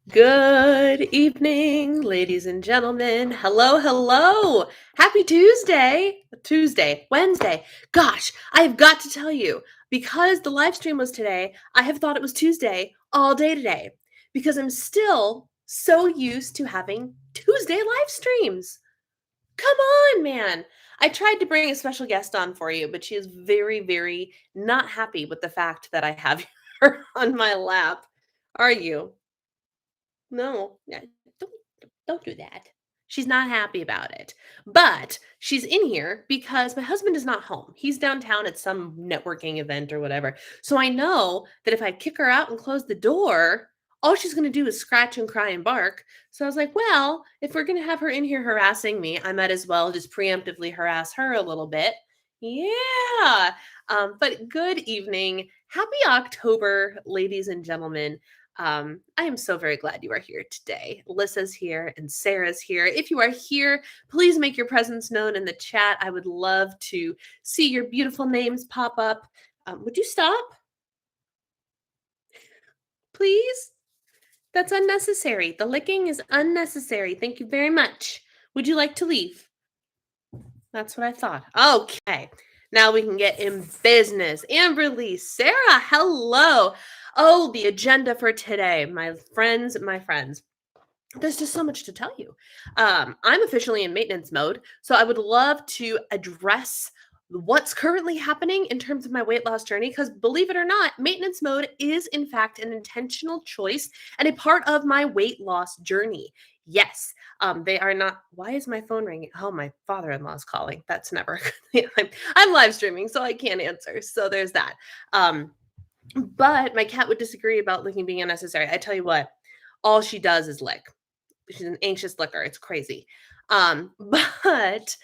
Good evening, ladies and gentlemen. Hello, hello. Happy Wednesday. Gosh, I have got to tell you, because the live stream was today, I have thought it was Tuesday all day today because I'm still so used to having Tuesday live streams. Come on, man. I tried to bring a special guest on for you, but she is very, very not happy with the fact that I have her on my lap. Are you? No, don't don't do that. She's not happy about it. But she's in here because my husband is not home. He's downtown at some networking event or whatever. So I know that if I kick her out and close the door, all she's going to do is scratch and cry and bark. So I was like, well, if we're going to have her in here harassing me, I might as well just preemptively harass her a little bit. Yeah. But good evening. Happy October, ladies and gentlemen. I am so very glad you are here today. Alyssa's here and Sarah's here. If you are here, please make your presence known in the chat. I would love to see your beautiful names pop up. Would you stop, please? That's unnecessary. The licking is unnecessary. Thank you very much. Would you like to leave? That's what I thought. Okay. Now we can get in business. Amberly, Sarah, hello. Oh, the agenda for today. My friends. There's just so much to tell you. I'm officially in maintenance mode, so I would love to address what's currently happening in terms of my weight loss journey. Because believe it or not, maintenance mode is in fact an intentional choice and a part of my weight loss journey. Yes, they are not. Why is my phone ringing? Oh, my father-in-law is calling. That's never. I'm live streaming, so I can't answer. So there's that. But my cat would disagree about licking being unnecessary. I tell you what, all she does is lick. She's an anxious licker. It's crazy. But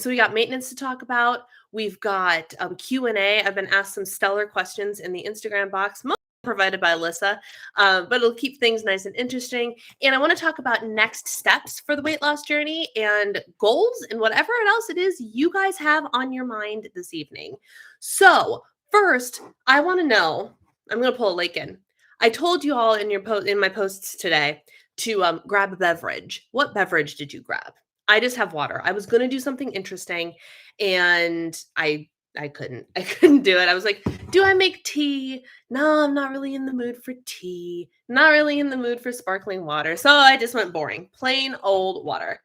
we got maintenance to talk about. We've got Q&A. I've been asked some stellar questions in the Instagram box, mostly provided by Alyssa, but it'll keep things nice and interesting. And I want to talk about next steps for the weight loss journey and goals and whatever else it is you guys have on your mind this evening. So first, I want to know, I'm going to pull a lake in. I told you all in my posts today to grab a beverage. What beverage did you grab? I just have water. I was going to do something interesting and I couldn't. I couldn't do it. I was like, do I make tea? No, I'm not really in the mood for tea. Not really in the mood for sparkling water. So I just went boring. Plain old water.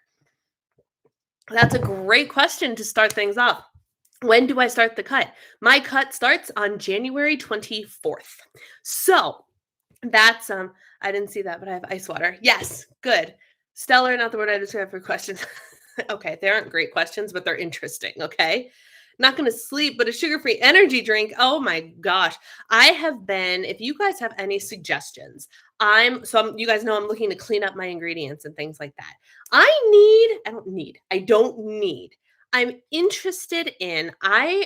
That's a great question to start things off. When do I start the cut? My cut starts on January 24th. So that's I didn't see that, but I have ice water. Yes, good. Stellar, not the word I describe for questions. Okay, they aren't great questions, but they're interesting. Okay. Not going to sleep, but a sugar-free energy drink. Oh my gosh. I have been, if you guys have any suggestions, you guys know I'm looking to clean up my ingredients and things like that. I don't need. I'm interested in, I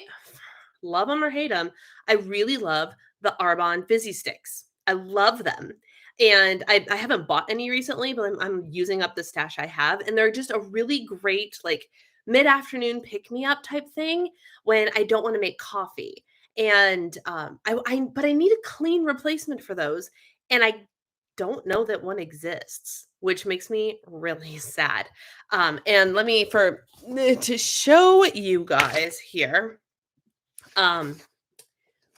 love them or hate them. I really love the Arbonne fizzy sticks. I love them. And I haven't bought any recently, but I'm using up the stash I have. And they're just a really great, like, mid-afternoon pick-me-up type thing when I don't want to make coffee. And but I need a clean replacement for those. And I don't know that one exists, which makes me really sad. And let me to show you guys here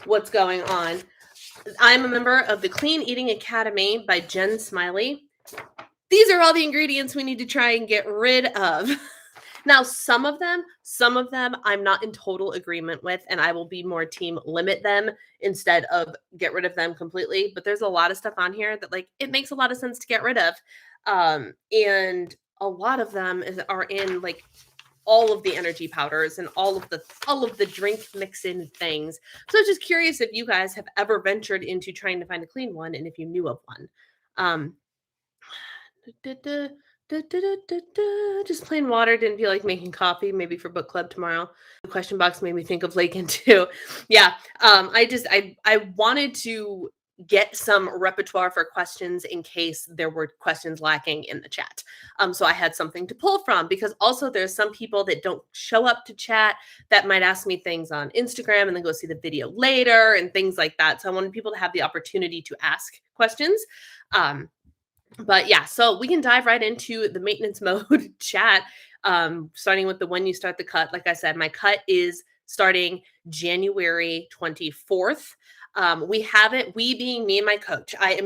what's going on. I'm a member of the Clean Eating Academy by Jen Smiley. These are all the ingredients we need to try and get rid of. Now, some of them I'm not in total agreement with, and I will be more team limit them instead of get rid of them completely. But there's a lot of stuff on here that, like, it makes a lot of sense to get rid of. And a lot of them are in, like, all of the energy powders and all of the drink mix-in things. So I was just curious if you guys have ever ventured into trying to find a clean one and if you knew of one. Just plain water. Didn't feel like making coffee. Maybe for book club tomorrow. The question box made me think of Lakin too. Yeah. I wanted to get some repertoire for questions in case there were questions lacking in the chat. So I had something to pull from, because also there's some people that don't show up to chat that might ask me things on Instagram and then go see the video later and things like that. So I wanted people to have the opportunity to ask questions. But yeah, so we can dive right into the maintenance mode chat, starting with the when you start the cut. Like I said, my cut is starting January 24th. We have it, we being me and my coach. I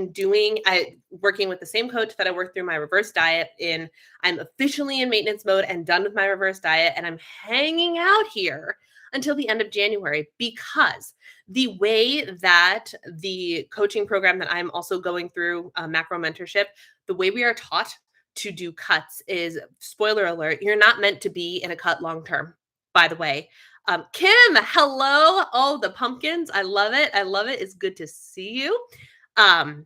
working with the same coach that I worked through my reverse diet in. I'm officially in maintenance mode and done with my reverse diet, and I'm hanging out here until the end of January because the way that the coaching program that I'm also going through, macro mentorship, the way we are taught to do cuts is, spoiler alert, you're not meant to be in a cut long term, by the way. Kim, hello. Oh, the pumpkins. I love it. I love it. It's good to see you. Um,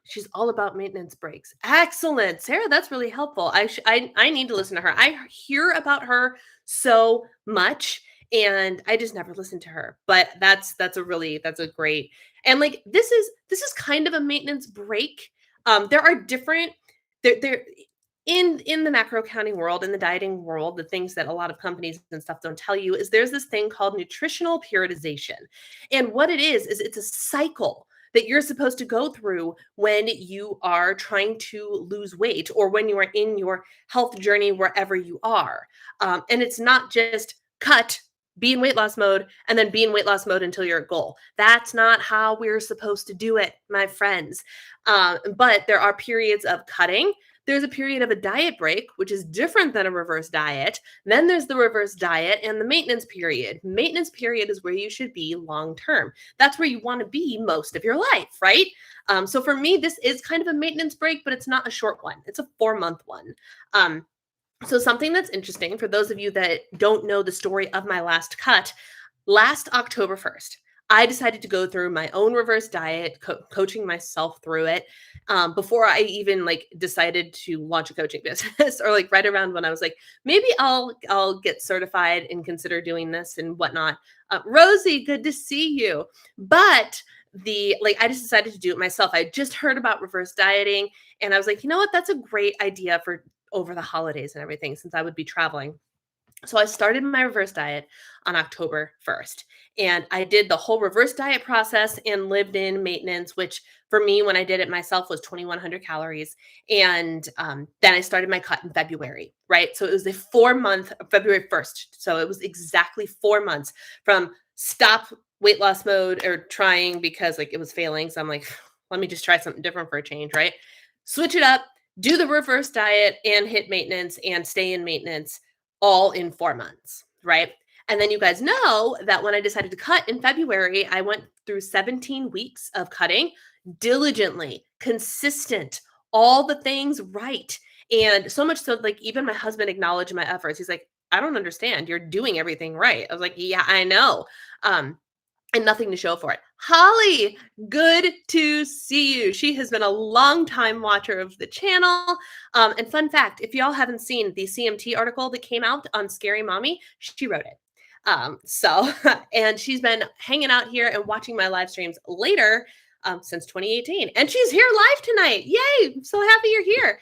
she's all about maintenance breaks. Excellent. Sarah, that's really helpful. I need to listen to her. I hear about her so much and I just never listen to her. But that's a great, and like this is kind of a maintenance break. There are different there in the macro counting world, in the dieting world, the things that a lot of companies and stuff don't tell you is there's this thing called nutritional periodization. And what it is it's a cycle that you're supposed to go through when you are trying to lose weight or when you are in your health journey, wherever you are. And it's not just cut, be in weight loss mode, and then be in weight loss mode until you're at goal. That's not how we're supposed to do it, my friends. But there are periods of cutting. There's a period of a diet break, which is different than a reverse diet. Then there's the reverse diet and the maintenance period. Maintenance period is where you should be long term. That's where you want to be most of your life, right? So for me, this is kind of a maintenance break, but it's not a short one. It's a 4-month one. So something that's interesting for those of you that don't know the story of my last cut, last October 1st, I decided to go through my own reverse diet, coaching myself through it, before I even like decided to launch a coaching business, or like right around when I was like, maybe I'll get certified and consider doing this and whatnot. Rosie, good to see you. But I just decided to do it myself. I just heard about reverse dieting, and I was like, you know what, that's a great idea for over the holidays and everything, since I would be traveling. So I started my reverse diet on October 1st. And I did the whole reverse diet process and lived in maintenance, which for me, when I did it myself, was 2,100 calories. And then I started my cut in February, right? So it was a 4-month, February 1st. So it was exactly 4 months from stop weight loss mode or trying because like it was failing. So I'm like, let me just try something different for a change, right? Switch it up, do the reverse diet and hit maintenance and stay in maintenance all in 4 months, right? And then you guys know that when I decided to cut in February, I went through 17 weeks of cutting diligently, consistent, all the things right. And so much so, like, even my husband acknowledged my efforts. He's like, I don't understand. You're doing everything right. I was like, yeah, I know. And nothing to show for it. Holly, good to see you. She has been a long time watcher of the channel. And fun fact, if y'all haven't seen the CMT article that came out on Scary Mommy, she wrote it. And she's been hanging out here and watching my live streams later since 2018. And she's here live tonight. Yay. I'm so happy you're here.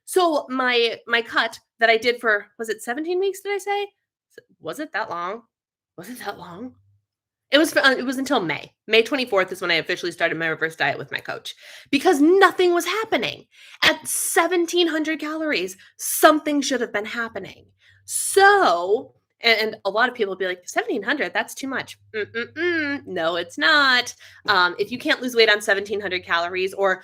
So my cut that I did for, was it 17 weeks, did I say? Was it that long? Was it that long? It was until May. May 24th is when I officially started my reverse diet with my coach because nothing was happening. At 1,700 calories, something should have been happening. So, and a lot of people will be like, 1,700, that's too much. No, it's not. If you can't lose weight on 1,700 calories or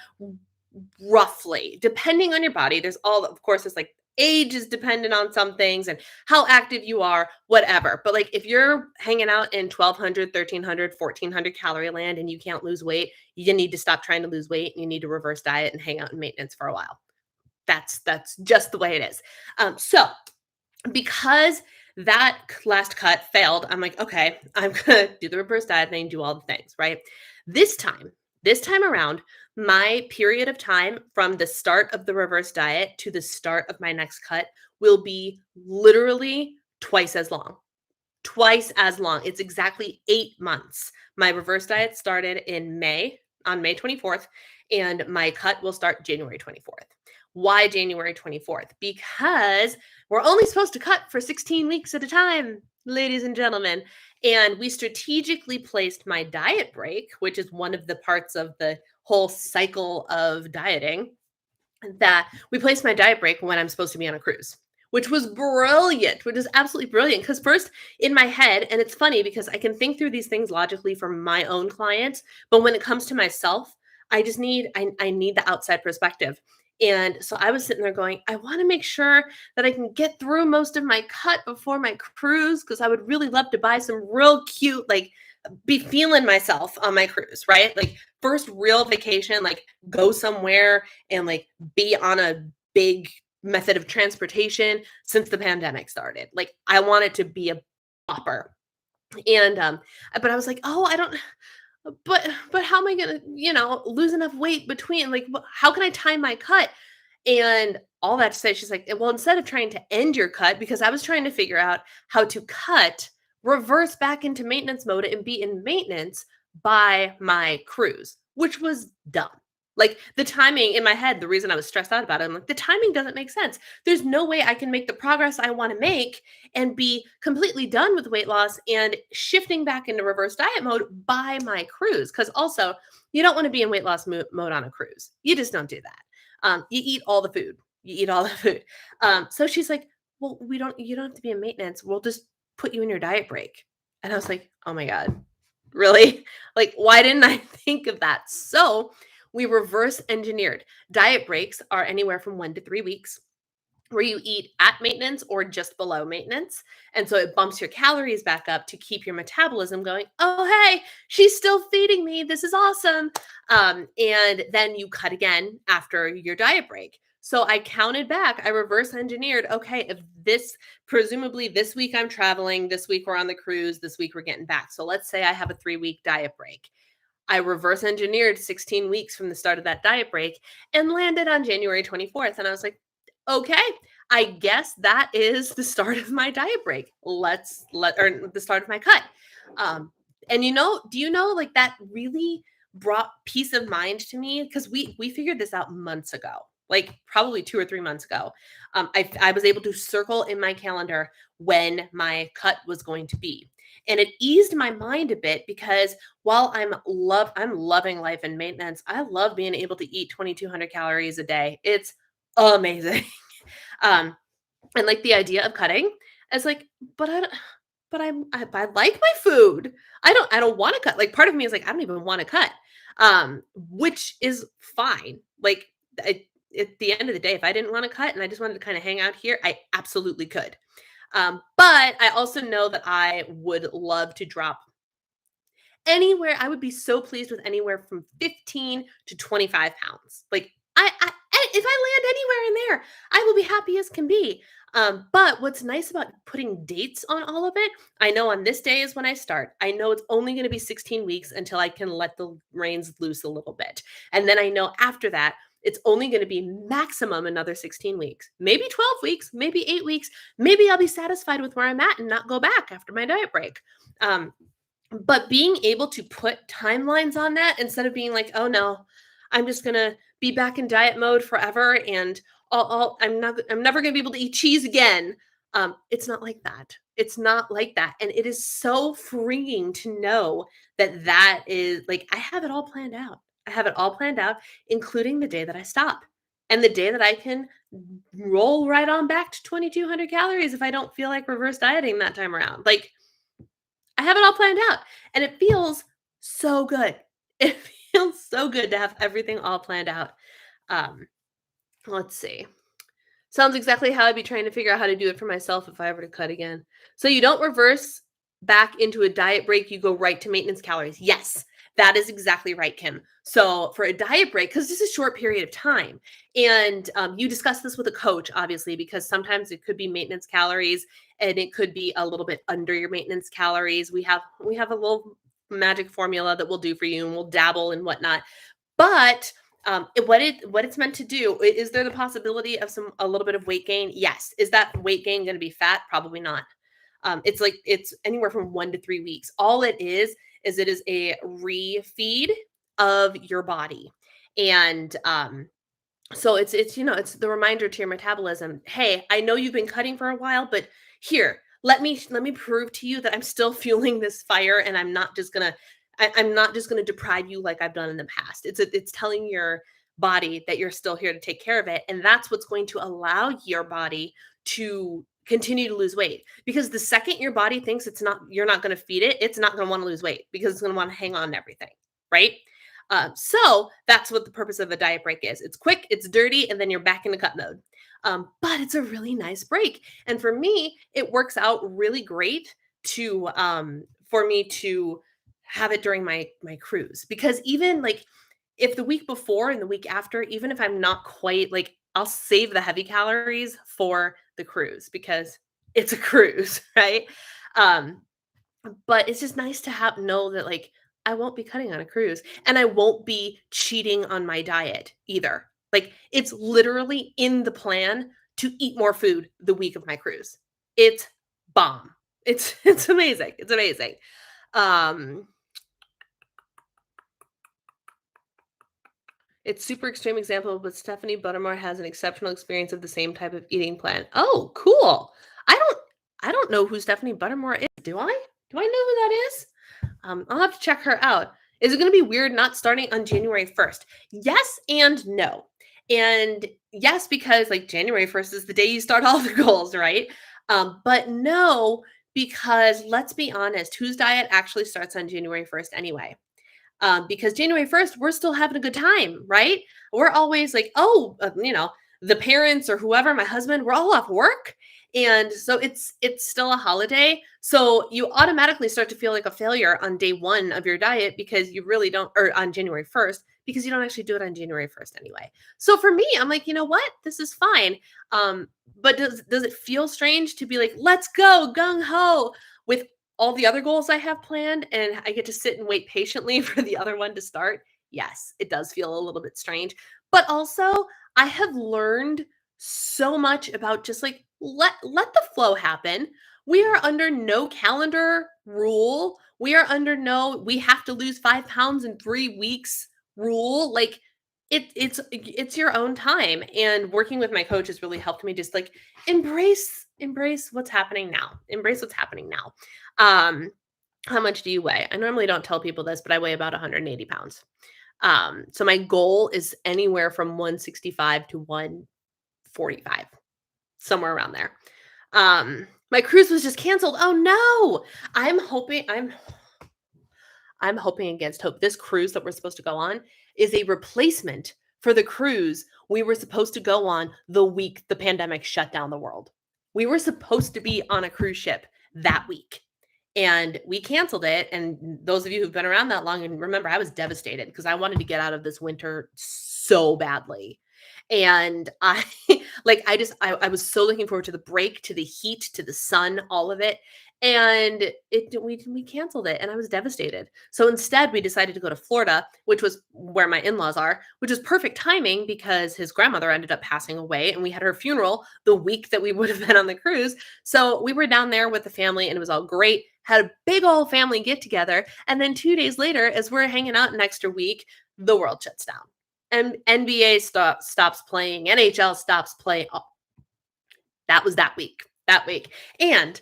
roughly, depending on your body, there's all, of course, it's like age is dependent on some things and how active you are, whatever. But like if you're hanging out in 1,200, 1,300, 1,400 calorie land and you can't lose weight, you need to stop trying to lose weight. You need to reverse diet and hang out in maintenance for a while. That's just the way it is. So because that last cut failed, I'm like, okay, I'm gonna do the reverse diet thing, do all the things, right? This time around, my period of time from the start of the reverse diet to the start of my next cut will be literally twice as long. Twice as long. It's exactly 8 months. My reverse diet started in May, on May 24th, and my cut will start January 24th. Why January 24th? Because we're only supposed to cut for 16 weeks at a time, ladies and gentlemen. And we strategically placed my diet break, which is one of the parts of the whole cycle of dieting that we placed my diet break when I'm supposed to be on a cruise, which was brilliant, which is absolutely brilliant. Because first in my head, and it's funny because I can think through these things logically for my own clients, but when it comes to myself, I need the outside perspective. And so I was sitting there going, I want to make sure that I can get through most of my cut before my cruise because I would really love to buy some real cute, like be feeling myself on my cruise, right? Like first real vacation, like go somewhere and like be on a big method of transportation since the pandemic started. Like I want it to be a bopper. And but I was like, "Oh, I don't but how am I going to, lose enough weight between like how can I time my cut?" And all that to say, she's like, well, instead of trying to end your cut, because I was trying to figure out how to cut, reverse back into maintenance mode and be in maintenance by my cruise, which was dumb. Like the timing in my head, the reason I was stressed out about it, I'm like, the timing doesn't make sense. There's no way I can make the progress I want to make and be completely done with weight loss and shifting back into reverse diet mode by my cruise. Because also, you don't want to be in weight loss mode on a cruise. You just don't do that. You eat all the food. You eat all the food. So she's like, well, you don't have to be in maintenance. We'll just put you in your diet break. And I was like, oh my God, really? Like, why didn't I think of that? So we reverse engineered. Diet breaks are anywhere from 1 to 3 weeks where you eat at maintenance or just below maintenance. And so it bumps your calories back up to keep your metabolism going. Oh, hey, she's still feeding me. This is awesome. And then you cut again after your diet break. So I counted back, I reverse engineered. Okay, if presumably this week I'm traveling, this week we're on the cruise, this week we're getting back. So let's say I have a 3-week diet break. I reverse engineered 16 weeks from the start of that diet break and landed on January 24th. And I was like, okay, I guess that is the start of my diet break. Or the start of my cut. And do you know, like that really brought peace of mind to me because we figured this out months ago, like probably 2 or 3 months ago. I was able to circle in my calendar when my cut was going to be. And it eased my mind a bit because while I'm loving life and maintenance, I love being able to eat 2,200 calories a day. It's amazing. And like the idea of cutting is like, but I don't, but I like my food. I don't want to cut. Like part of me is like, I don't even want to cut. Which is fine. Like at the end of the day, if I didn't want to cut and I just wanted to kind of hang out here, I absolutely could. But I also know that I would love to drop anywhere. I would be so pleased with anywhere from 15 to 25 pounds. Like if I land anywhere in there, I will be happy as can be. But what's nice about putting dates on all of it, I know on this day is when I start. I know it's only going to be 16 weeks until I can let the reins loose a little bit. And then I know after that, it's only going to be maximum another 16 weeks, maybe 12 weeks, maybe 8 weeks. Maybe I'll be satisfied with where I'm at and not go back after my diet break. But being able to put timelines on that instead of being like, oh no, I'm just going to be back in diet mode forever and I'm never going to be able to eat cheese again. It's not like that. It's not like that. And it is so freeing to know that is like, I have it all planned out. I have it all planned out, including the day that I stop and the day that I can roll right on back to 2,200 calories if I don't feel like reverse dieting that time around. Like I have it all planned out and it feels so good. It feels so good to have everything all planned out. Let's see. Sounds exactly how I'd be trying to figure out how to do it for myself if I ever to cut again. So you don't reverse back into a diet break, you go right to maintenance calories. Yes, that is exactly right, Kim. So for a diet break, because this is a short period of time, and you discuss this with a coach, obviously, because sometimes it could be maintenance calories and it could be a little bit under your maintenance calories. We have a little magic formula that we'll do for you and we'll dabble and whatnot. But what it's meant to do, is there the possibility of a little bit of weight gain? Yes. Is that weight gain going to be fat? Probably not. It's anywhere from 1 to 3 weeks. All it is it is a refeed of your body. And so it's it's the reminder to your metabolism. Hey, I know you've been cutting for a while, but here, let me prove to you that I'm still fueling this fire and I'm not just going to I'm not just going to deprive you like I've done in the past. It's telling your body that you're still here to take care of it, and that's what's going to allow your body to continue to lose weight. Because the second your body thinks you're not going to feed it, it's not going to want to lose weight because it's going to want to hang on to everything, right? So that's what the purpose of a diet break is. It's quick, it's dirty, and then you're back into cut mode. But it's a really nice break, and for me, it works out really great to for me to have it during my cruise, because even like if the week before and the week after, even if I'm not quite like, I'll save the heavy calories for the cruise because it's a cruise, right? Um, but it's just nice to know that like I won't be cutting on a cruise and I won't be cheating on my diet either. Like it's literally in the plan to eat more food the week of my cruise. It's bomb. It's amazing. It's amazing. Um It's super extreme example, but Stephanie Buttermore has an exceptional experience of the same type of eating plan. Oh, cool. I don't I don't know who Stephanie Buttermore is. Do I? Do I know who that is? I'll have to check her out. Is it going to be weird not starting on January 1st? Yes and no. And yes, because like January 1st is the day you start all the goals, right? But no, because let's be honest, whose diet actually starts on January 1st anyway? Because January 1st, we're still having a good time, right? We're always like, oh, the parents or whoever, my husband, we're all off work. And so it's still a holiday. So you automatically start to feel like a failure on day one of your diet because you really don't, or on January 1st, because you don't actually do it on January 1st anyway. So for me, I'm like, you know what? This is fine. But does it feel strange to be like, let's go, gung ho, with all the other goals I have planned and I get to sit and wait patiently for the other one to start? Yes, it does feel a little bit strange. But also, I have learned so much about just like let the flow happen. We are under no calendar rule. We are under no we have to lose 5 pounds in 3 weeks rule. Like it's your own time, and working with my coach has really helped me just like embrace what's happening now. Embrace what's happening now. um, how much do you weigh? I normally don't tell people this, but I weigh about 180 pounds. So my goal is anywhere from 165 to 145, somewhere around there. My cruise was just canceled. Oh no. I'm hoping against hope. This cruise that we're supposed to go on is a replacement for the cruise we were supposed to go on the week the pandemic shut down the world. We were supposed to be on a cruise ship that week and we canceled it. And those of you who've been around that long and remember, I was devastated because I wanted to get out of this winter so badly. And I like I was so looking forward to the break, to the heat, to the sun, all of it. And we canceled it and I was devastated. So instead we decided to go to Florida, which was where my in-laws are, which is perfect timing because his grandmother ended up passing away and we had her funeral the week that we would have been on the cruise. So we were down there with the family and it was all great. Had a big old family get together. And then 2 days later, as we're hanging out an extra week, the world shuts down. And NBA stops playing, NHL stops playing. Oh, that was that week. That week. And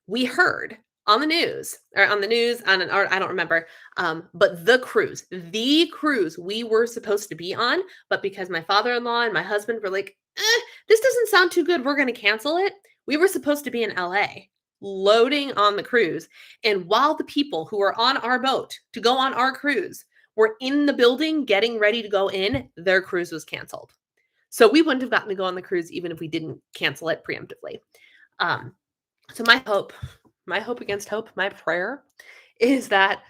we heard on the news or I don't remember, but the cruise we were supposed to be on, but because my father-in-law and my husband were like, this doesn't sound too good, we're going to cancel it. We were supposed to be in LA loading on the cruise. And while the people who were on our boat to go on our cruise were in the building getting ready to go in, their cruise was canceled. So we wouldn't have gotten to go on the cruise even if we didn't cancel it preemptively. So my hope against hope, my prayer is that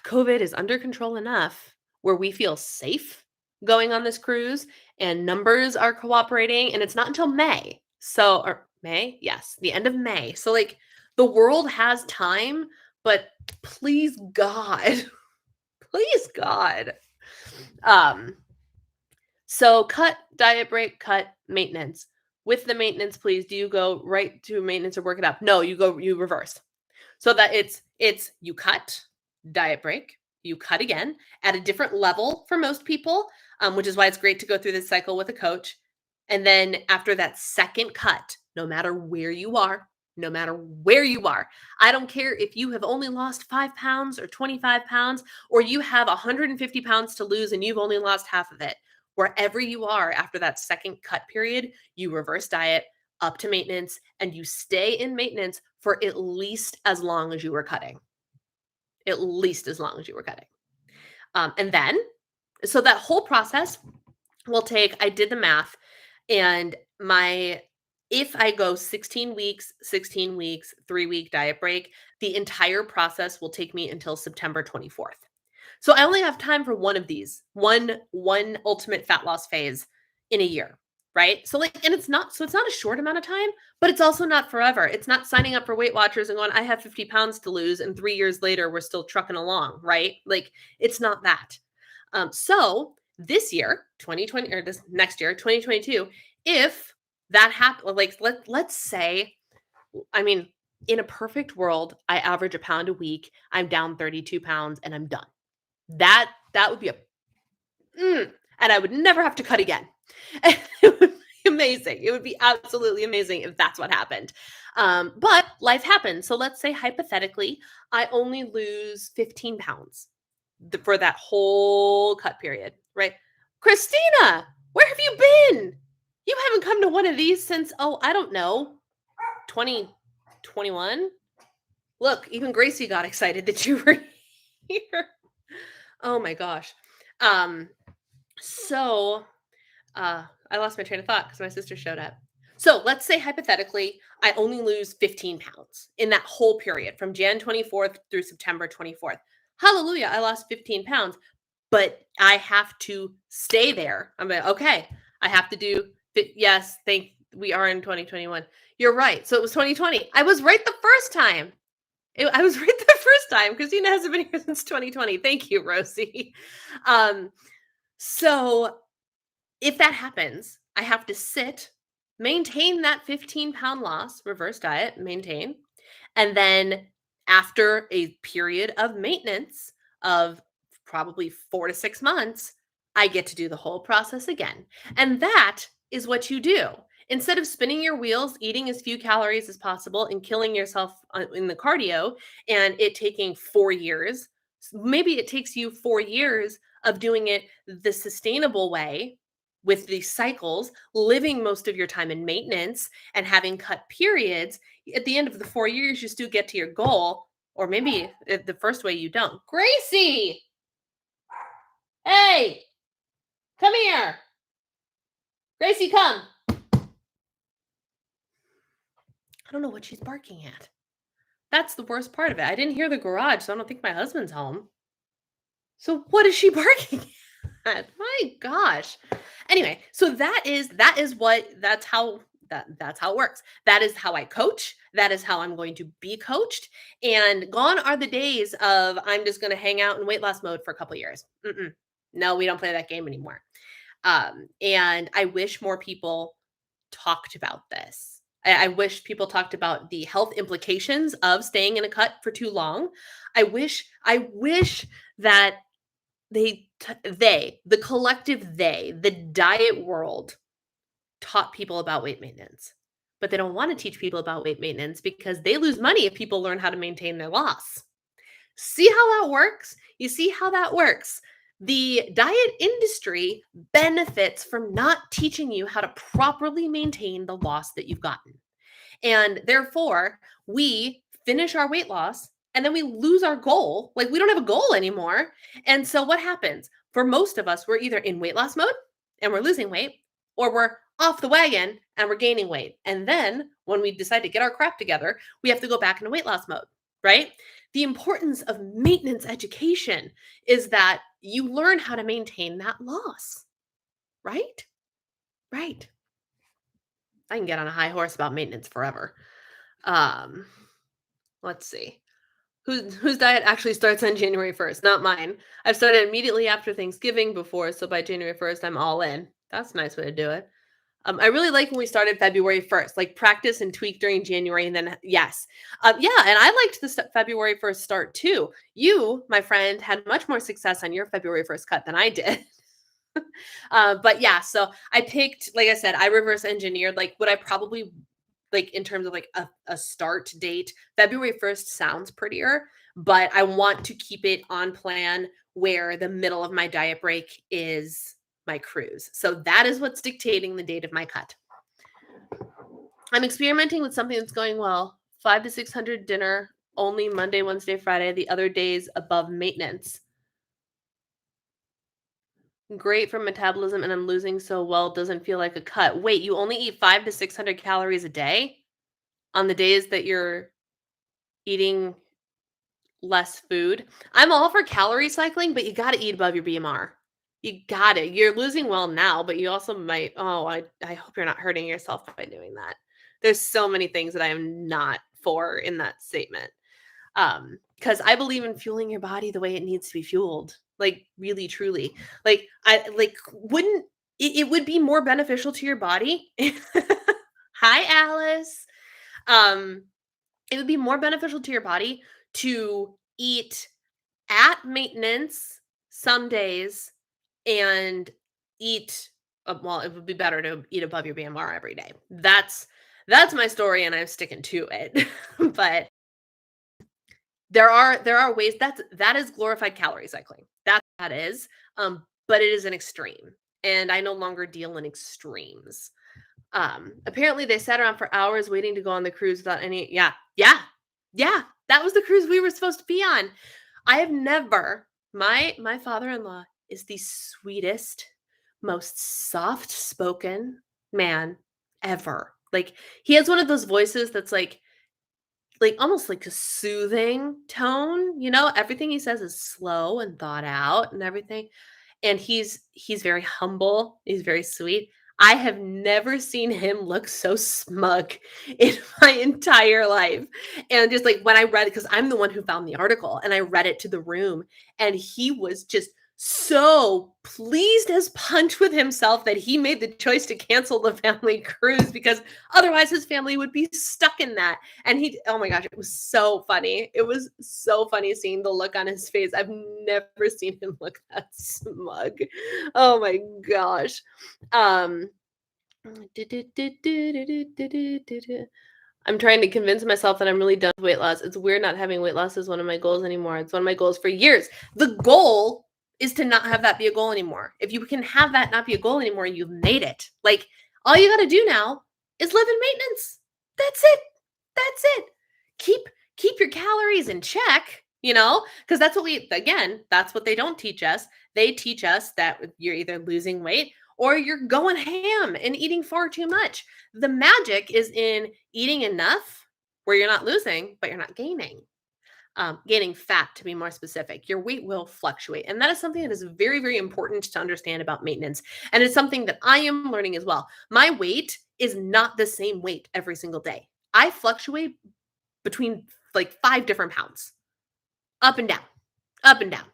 COVID is under control enough where we feel safe going on this cruise and numbers are cooperating. And it's not until May. So, or May? Yes, the end of May. So, like, the world has time, but please, God, please, God. So cut, diet break, cut, maintenance. With the maintenance, please, do you go right to maintenance or work it up? No, you reverse. So that it's you cut, diet break, you cut again at a different level for most people, which is why it's great to go through this cycle with a coach. And then after that second cut, no matter where you are, no matter where you are. I don't care if you have only lost 5 pounds or 25 pounds, or you have 150 pounds to lose and you've only lost half of it. Wherever you are after that second cut period, you reverse diet up to maintenance and you stay in maintenance for at least as long as you were cutting. At least as long as you were cutting. And then, so that whole process will take, I did the math, and if I go 16 weeks, 3-week diet break, the entire process will take me until September 24th. So I only have time for one of these, one ultimate fat loss phase in a year, right? So like, and it's not a short amount of time, but it's also not forever. It's not signing up for Weight Watchers and going, I have 50 pounds to lose, and 3 years later, we're still trucking along, right? Like, it's not that. So this year, 2020, or this next year, 2022, if that happens, like let's say, I mean, in a perfect world, I average a pound a week, I'm down 32 pounds and I'm done. That would be and I would never have to cut again. It would be amazing. It would be absolutely amazing if that's what happened. But life happens. So let's say hypothetically, I only lose 15 pounds for that whole cut period, right? Christina, where have you been? You haven't come to one of these since, I don't know, 2021. Look, even Gracie got excited that you were here. Oh my gosh. So I lost my train of thought because my sister showed up. So let's say hypothetically, I only lose 15 pounds in that whole period from Jan 24th through September 24th. Hallelujah, I lost 15 pounds, but I have to stay there. I'm like, okay, I have to do, yes, we are in 2021. You're right. So it was 2020. I was right the first time. I was right the first time. Christina hasn't been here since 2020. Thank you, Rosie. So if that happens, I have to maintain that 15-pound loss, reverse diet, maintain. And then after a period of maintenance of probably 4 to 6 months, I get to do the whole process again. And that is what you do. Instead of spinning your wheels, eating as few calories as possible and killing yourself in the cardio and it taking 4 years, maybe it takes you 4 years of doing it the sustainable way with these cycles, living most of your time in maintenance and having cut periods. At the end of the 4 years, you still get to your goal, or maybe the first way you don't. Gracie! Hey! Come here! Gracie, come! I don't know what she's barking at. That's the worst part of it. I didn't hear the garage, so I don't think my husband's home. So what is she barking at? My gosh. Anyway, so that's how it works. That is how I coach. That is how I'm going to be coached. And gone are the days of I'm just going to hang out in weight loss mode for a couple years. No, we don't play that game anymore. And I wish more people talked about this. I wish people talked about the health implications of staying in a cut for too long. I wish that the collective the diet world taught people about weight maintenance. But they don't want to teach people about weight maintenance because they lose money if people learn how to maintain their loss. See how that works? You see how that works? The diet industry benefits from not teaching you how to properly maintain the loss that you've gotten. And therefore, we finish our weight loss and then we lose our goal. Like we don't have a goal anymore. And so what happens? For most of us, we're either in weight loss mode and we're losing weight, or we're off the wagon and we're gaining weight. And then when we decide to get our crap together, we have to go back into weight loss mode, right? The importance of maintenance education is that you learn how to maintain that loss, right? Right. I can get on a high horse about maintenance forever. Let's see. Whose diet actually starts on January 1st? Not mine. I've started immediately after Thanksgiving before, so by January 1st, I'm all in. That's a nice way to do it. I really like when we started February 1st, like practice and tweak during January, and then yes. Yeah, and I liked the February 1st start too. You, my friend, had much more success on your February 1st cut than I did. But yeah, so I picked, like I said, I reverse engineered like what I probably like in terms of like a start date. February 1st sounds prettier, but I want to keep it on plan where the middle of my diet break is my cruise. So that is what's dictating the date of my cut. I'm experimenting with something that's going well. 5 to 600 dinner, only Monday, Wednesday, Friday, the other days above maintenance. Great for metabolism, and I'm losing so well, doesn't feel like a cut. Wait, you only eat 5 to 600 calories a day on the days that you're eating less food? I'm all for calorie cycling, but you gotta eat above your BMR. You got it. You're losing well now, but you also might, oh, I hope you're not hurting yourself by doing that. There's so many things that I am not for in that statement. Because I believe in fueling your body the way it needs to be fueled. Like really, truly. Like I like wouldn't it would be more beneficial to your body. Hi, Alice. Um, it would be more beneficial to your body to eat at maintenance some days and eat well, it would be better to eat above your BMR every day. That's my story and I'm sticking to it. But there are ways that is glorified calorie cycling. That is. But it is an extreme. And I no longer deal in extremes. Apparently they sat around for hours waiting to go on the cruise without any yeah. That was the cruise we were supposed to be on. I have never my father-in-law is the sweetest, most soft-spoken man ever. Like he has one of those voices that's like almost like a soothing tone, you know? Everything he says is slow and thought out and everything. And he's very humble, he's very sweet. I have never seen him look so smug in my entire life. And just like when I read it, because I'm the one who found the article and I read it to the room, and he was just so pleased as punch with himself that he made the choice to cancel the family cruise because otherwise his family would be stuck in that. And he, oh my gosh, it was so funny. It was so funny seeing the look on his face. I've never seen him look that smug. Oh my gosh. Um, I'm trying to convince myself that I'm really done with weight loss. It's weird not having weight loss is one of my goals anymore. It's one of my goals for years. The goal is to not have that be a goal anymore. If you can have that not be a goal anymore, you've made it. Like all you got to do now is live in maintenance. That's it. That's it. Keep your calories in check, you know, because that's what that's what they don't teach us. They teach us that you're either losing weight or you're going ham and eating far too much. The magic is in eating enough where you're not losing, but you're not gaining. Gaining fat, to be more specific. Your weight will fluctuate. And that is something that is very, very important to understand about maintenance. And it's something that I am learning as well. My weight is not the same weight every single day. I fluctuate between like 5 different pounds, up and down, up and down.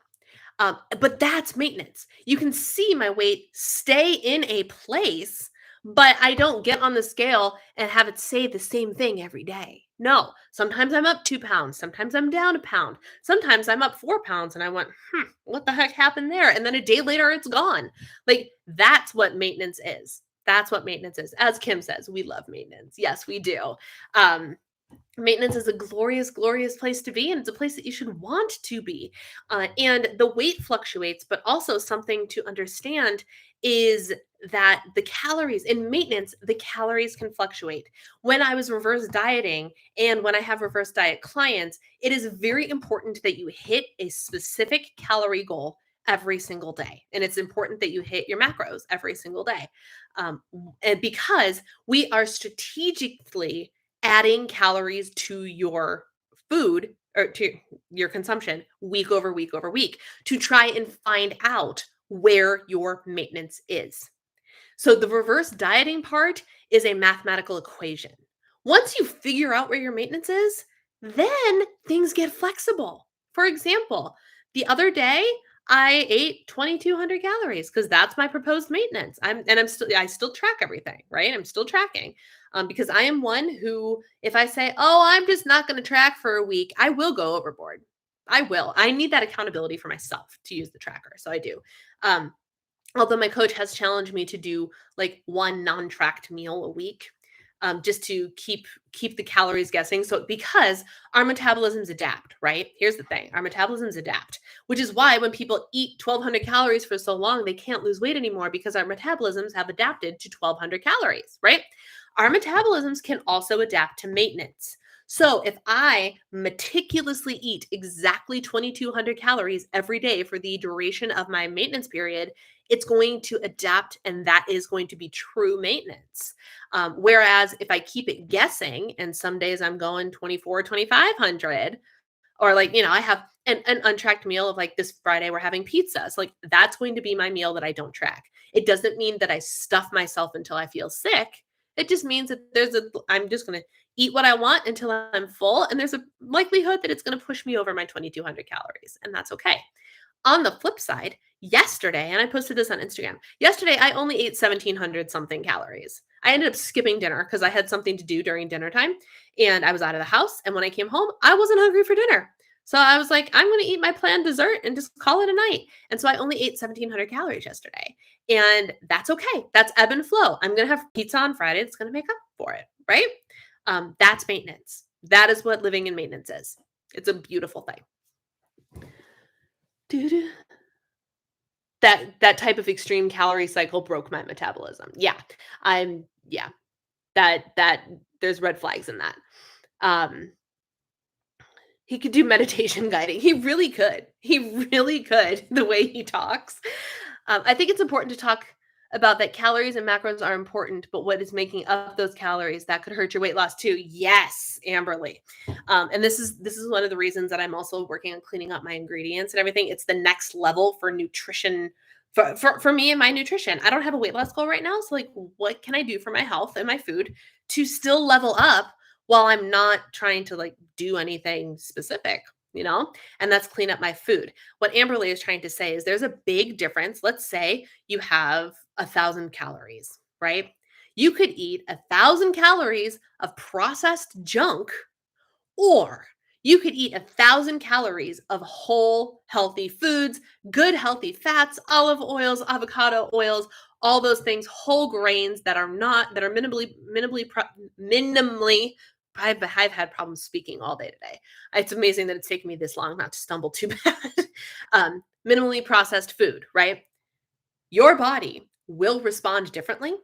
But that's maintenance. You can see my weight stay in a place, but I don't get on the scale and have it say the same thing every day. No, sometimes I'm up 2 pounds. Sometimes I'm down a pound. Sometimes I'm up 4 pounds and I went, what the heck happened there? And then a day later, it's gone. Like that's what maintenance is. That's what maintenance is. As Kim says, we love maintenance. Yes, we do. Maintenance is a glorious, glorious place to be, and it's a place that you should want to be. And the weight fluctuates, but also something to understand is that the calories in maintenance, the calories can fluctuate. When I was reverse dieting and when I have reverse diet clients, it is very important that you hit a specific calorie goal every single day. And it's important that you hit your macros every single day. And because we are strategically adding calories to your food or to your consumption week over week over week to try and find out where your maintenance is. So the reverse dieting part is a mathematical equation. Once you figure out where your maintenance is, then things get flexible. For example, the other day I ate 2200 calories because that's my proposed maintenance. I still track everything, right? I'm still tracking. Because I am one who, if I say, oh, I'm just not going to track for a week, I will go overboard. I will. I need that accountability for myself to use the tracker. So I do. Although my coach has challenged me to do like one non-tracked meal a week. just to keep the calories guessing. So because our metabolisms adapt, right? Here's the thing: our metabolisms adapt, which is why when people eat 1,200 calories for so long, they can't lose weight anymore because our metabolisms have adapted to 1,200 calories, right? Our metabolisms can also adapt to maintenance. So if I meticulously eat exactly 2,200 calories every day for the duration of my maintenance period, it's going to adapt, and that is going to be true maintenance. Whereas if I keep it guessing, and some days I'm going 24, 2,500, or like, I have an untracked meal of like this Friday, we're having pizza. So like that's going to be my meal that I don't track. It doesn't mean that I stuff myself until I feel sick. It just means that I'm just going to eat what I want until I'm full. And there's a likelihood that it's going to push me over my 2,200 calories. And that's okay. On the flip side, yesterday, and I posted this on Instagram, yesterday I only ate 1,700 something calories. I ended up skipping dinner because I had something to do during dinner time and I was out of the house. And when I came home, I wasn't hungry for dinner. So I was like, I'm going to eat my planned dessert and just call it a night. And so I only ate 1,700 calories yesterday. And that's okay. That's ebb and flow. I'm going to have pizza on Friday. That's going to make up for it, right? That's maintenance. That is what living in maintenance is. It's a beautiful thing. That type of extreme calorie cycle broke my metabolism. Yeah. That there's red flags in that. He could do meditation guiding. He really could. The way he talks. I think it's important to talk about that calories and macros are important, but what is making up those calories that could hurt your weight loss too? Yes, Amberly. And this is one of the reasons that I'm also working on cleaning up my ingredients and everything. It's the next level for nutrition for me and my nutrition. I don't have a weight loss goal right now. So like, what can I do for my health and my food to still level up while I'm not trying to like do anything specific? And that's clean up my food. What Amberly is trying to say is there's a big difference. Let's say you have 1,000 calories, right? You could eat 1,000 calories of processed junk, or you could eat 1,000 calories of whole healthy foods, good healthy fats, olive oils, avocado oils, all those things, whole grains that are minimally. I've had problems speaking all day today. It's amazing that it's taken me this long not to stumble too bad. Minimally processed food, right? Your body will respond differently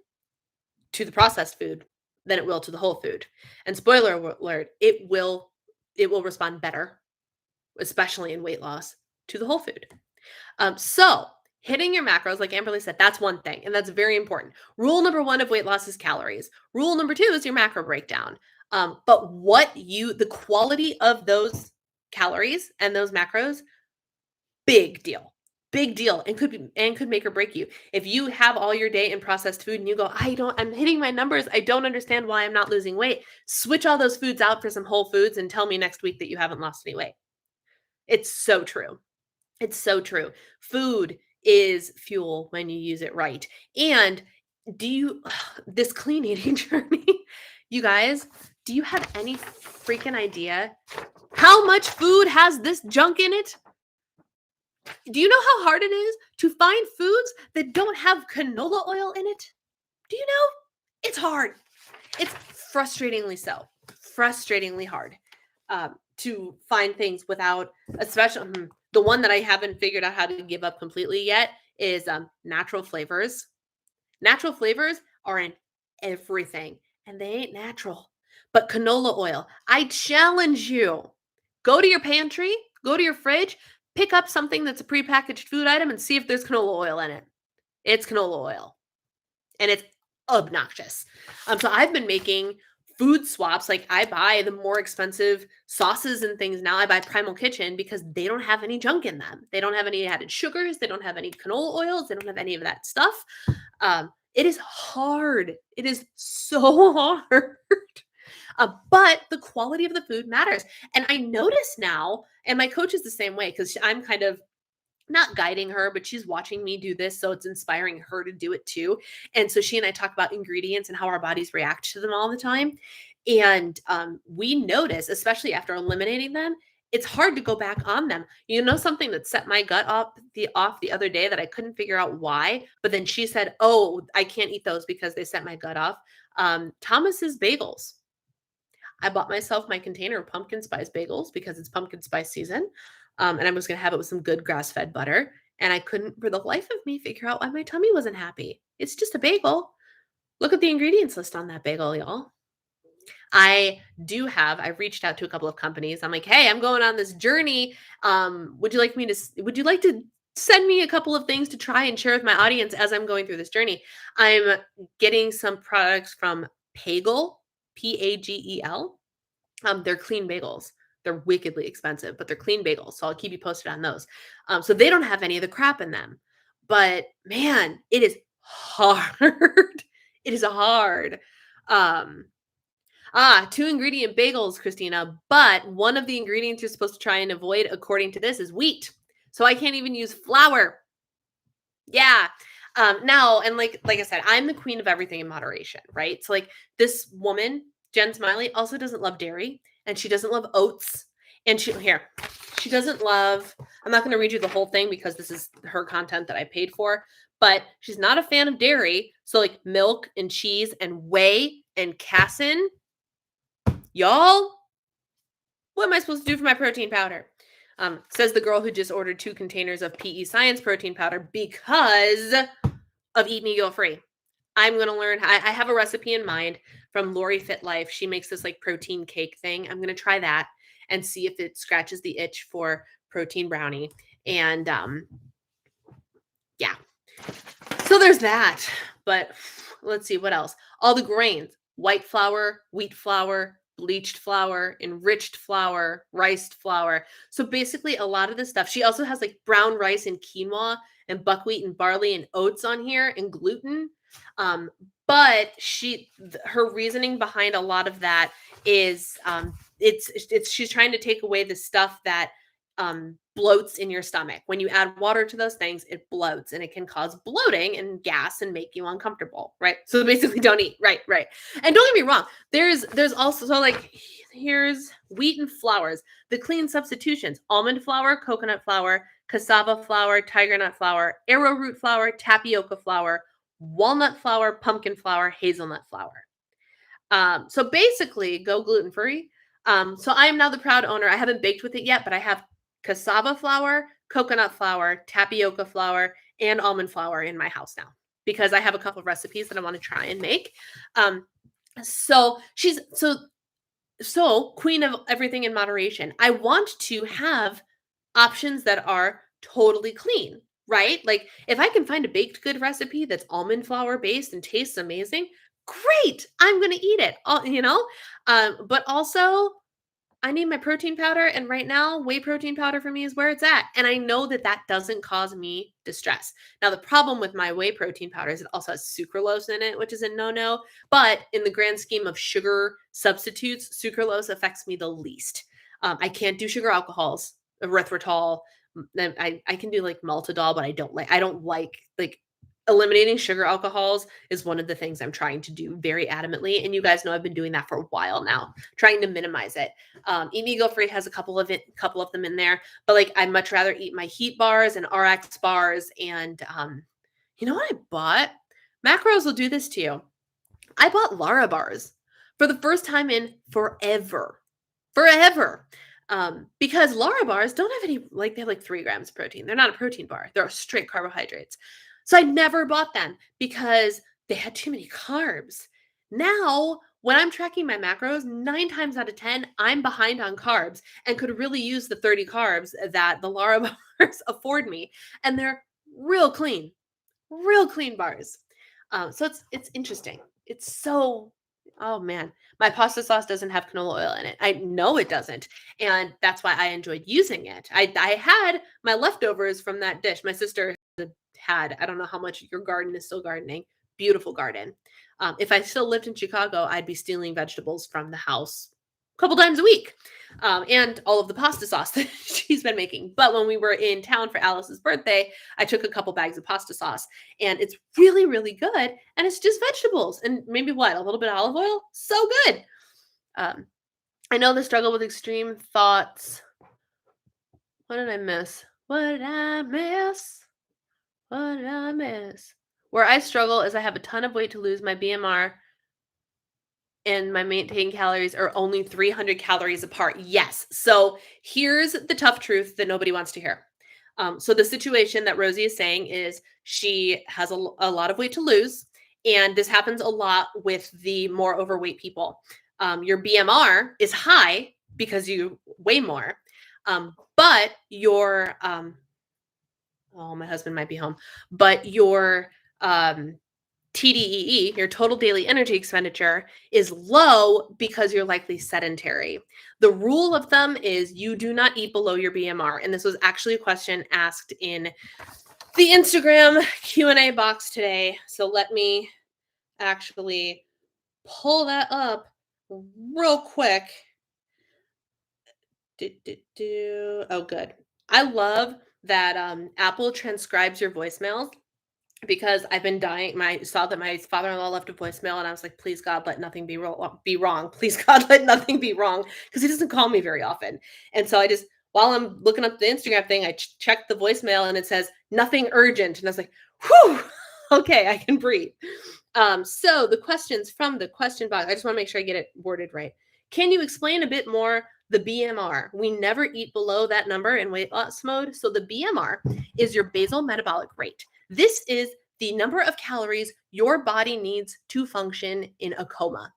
to the processed food than it will to the whole food. And spoiler alert, it will respond better, especially in weight loss, to the whole food. So hitting your macros, like Amberly said, that's one thing. And that's very important. Rule number 1 of weight loss is calories. Rule number 2 is your macro breakdown. But the quality of those calories and those macros, big deal, and could make or break you. If you have all your day in processed food and you go, I'm hitting my numbers, I don't understand why I'm not losing weight. Switch all those foods out for some whole foods and tell me next week that you haven't lost any weight. It's so true. It's so true. Food is fuel when you use it right. And this clean eating journey, you guys, do you have any freaking idea how much food has this junk in it? Do you know how hard it is to find foods that don't have canola oil in it? Do you know? It's hard. It's frustratingly hard to find things without, especially the one that I haven't figured out how to give up completely yet is natural flavors. Natural flavors are in everything, and they ain't natural. But canola oil, I challenge you, go to your pantry, go to your fridge, pick up something that's a prepackaged food item and see if there's canola oil in it. It's canola oil, and it's obnoxious. So I've been making food swaps. Like I buy the more expensive sauces and things now. I buy Primal Kitchen because they don't have any junk in them. They don't have any added sugars. They don't have any canola oils. They don't have any of that stuff. It is hard. It is so hard. But the quality of the food matters. And I notice now, and my coach is the same way because I'm kind of not guiding her, but she's watching me do this. So it's inspiring her to do it too. And so she and I talk about ingredients and how our bodies react to them all the time. And we notice, especially after eliminating them, it's hard to go back on them. Something that set my gut off the other day that I couldn't figure out why, but then she said, oh, I can't eat those because they set my gut off. Thomas's Bagels. I bought myself my container of pumpkin spice bagels because it's pumpkin spice season. And I was going to have it with some good grass fed butter. And I couldn't, for the life of me, figure out why my tummy wasn't happy. It's just a bagel. Look at the ingredients list on that bagel, y'all. I've reached out to a couple of companies. I'm like, hey, I'm going on this journey. Would you like to send me a couple of things to try and share with my audience as I'm going through this journey? I'm getting some products from Pagel, Pagel. They're clean bagels. They're wickedly expensive, but they're clean bagels. So I'll keep you posted on those. So they don't have any of the crap in them. But man, it is hard. It is hard. 2-ingredient bagels, Christina. But one of the ingredients you're supposed to try and avoid, according to this, is wheat. So I can't even use flour. Yeah. Now, and like I said, I'm the queen of everything in moderation, right? So like this woman, Jen Smiley, also doesn't love dairy, and she doesn't love oats, and she doesn't love. I'm not going to read you the whole thing because this is her content that I paid for, but she's not a fan of dairy. So like milk and cheese and whey and casein, y'all. What am I supposed to do for my protein powder? Says the girl who just ordered 2 containers of PE Science protein powder because of Eat Me Go Free. I'm going to learn. I have a recipe in mind from Lori Fit Life. She makes this like protein cake thing. I'm going to try that and see if it scratches the itch for protein brownie. And yeah. So there's that. But let's see what else. All the grains: white flour, wheat flour, bleached flour, enriched flour, rice flour. So basically a lot of this stuff. She also has like brown rice and quinoa and buckwheat and barley and oats on here and gluten. But her reasoning behind a lot of that is she's trying to take away the stuff that bloats in your stomach. When you add water to those things, it bloats and it can cause bloating and gas and make you uncomfortable, right? So basically don't eat. Right. And don't get me wrong, there's also, so like here's wheat and flours, the clean substitutions: almond flour, coconut flour, cassava flour, tiger nut flour, arrowroot flour, tapioca flour, walnut flour, pumpkin flour, hazelnut flour. So basically go gluten-free. So I am now the proud owner. I haven't baked with it yet, but I have cassava flour, coconut flour, tapioca flour, and almond flour in my house now because I have a couple of recipes that I want to try and make. So she's so queen of everything in moderation. I want to have options that are totally clean, right? Like if I can find a baked good recipe that's almond flour based and tastes amazing, great. I'm going to eat it. But also I need my protein powder, and right now whey protein powder for me is where it's at. And I know that that doesn't cause me distress. Now the problem with my whey protein powder is it also has sucralose in it, which is a no-no. But in the grand scheme of sugar substitutes, sucralose affects me the least. I can't do sugar alcohols, erythritol. I can do like maltodol, but I don't like eliminating sugar alcohols is one of the things I'm trying to do very adamantly. And you guys know I've been doing that for a while now, trying to minimize it. Eat Me Go Free has a couple of them in there, but like I'd much rather eat my Heat bars and RX bars. And you know what I bought? Macros will do this to you. I bought Lara bars for the first time in forever. Because Lara bars don't have any, like they have like 3 grams of protein. They're not a protein bar. They're straight carbohydrates. So I never bought them because they had too many carbs. Now, when I'm tracking my macros, 9 times out of 10, I'm behind on carbs and could really use the 30 carbs that the Lara bars afford me. And they're real clean bars. So it's interesting. It's so, oh man, my pasta sauce doesn't have canola oil in it. I know it doesn't. And that's why I enjoyed using it. I had my leftovers from that dish. My sister had, I don't know how much your garden is still gardening. Beautiful garden. If I still lived in Chicago, I'd be stealing vegetables from the house a couple times a week. And all of the pasta sauce that she's been making. But when we were in town for Alice's birthday, I took a couple bags of pasta sauce, and it's really, really good. And it's just vegetables and maybe a little bit of olive oil. So good. I know the struggle with extreme thoughts. What did I miss? Where I struggle is I have a ton of weight to lose. My BMR and my maintained calories are only 300 calories apart. Yes. So here's the tough truth that nobody wants to hear. So the situation that Rosie is saying is she has a lot of weight to lose, and this happens a lot with the more overweight people. Your BMR is high because you weigh more, but your oh, my husband might be home, but your TDEE, your total daily energy expenditure, is low because you're likely sedentary. The rule of thumb is you do not eat below your BMR. And this was actually a question asked in the Instagram Q&A box today. So let me actually pull that up real quick. Oh, good. I love that Apple transcribes your voicemails, because I've been dying. I saw that my father-in-law left a voicemail, and I was like, please God, let nothing be wrong. Please God, let nothing be wrong, because he doesn't call me very often. And so I just, while I'm looking up the Instagram thing, I checked the voicemail and it says nothing urgent. And I was like, whew, okay, I can breathe. So the questions from the question box, I just want to make sure I get it worded right. Can you explain a bit more the BMR? We never eat below that number in weight loss mode. So the BMR is your basal metabolic rate. This is the number of calories your body needs to function in a coma.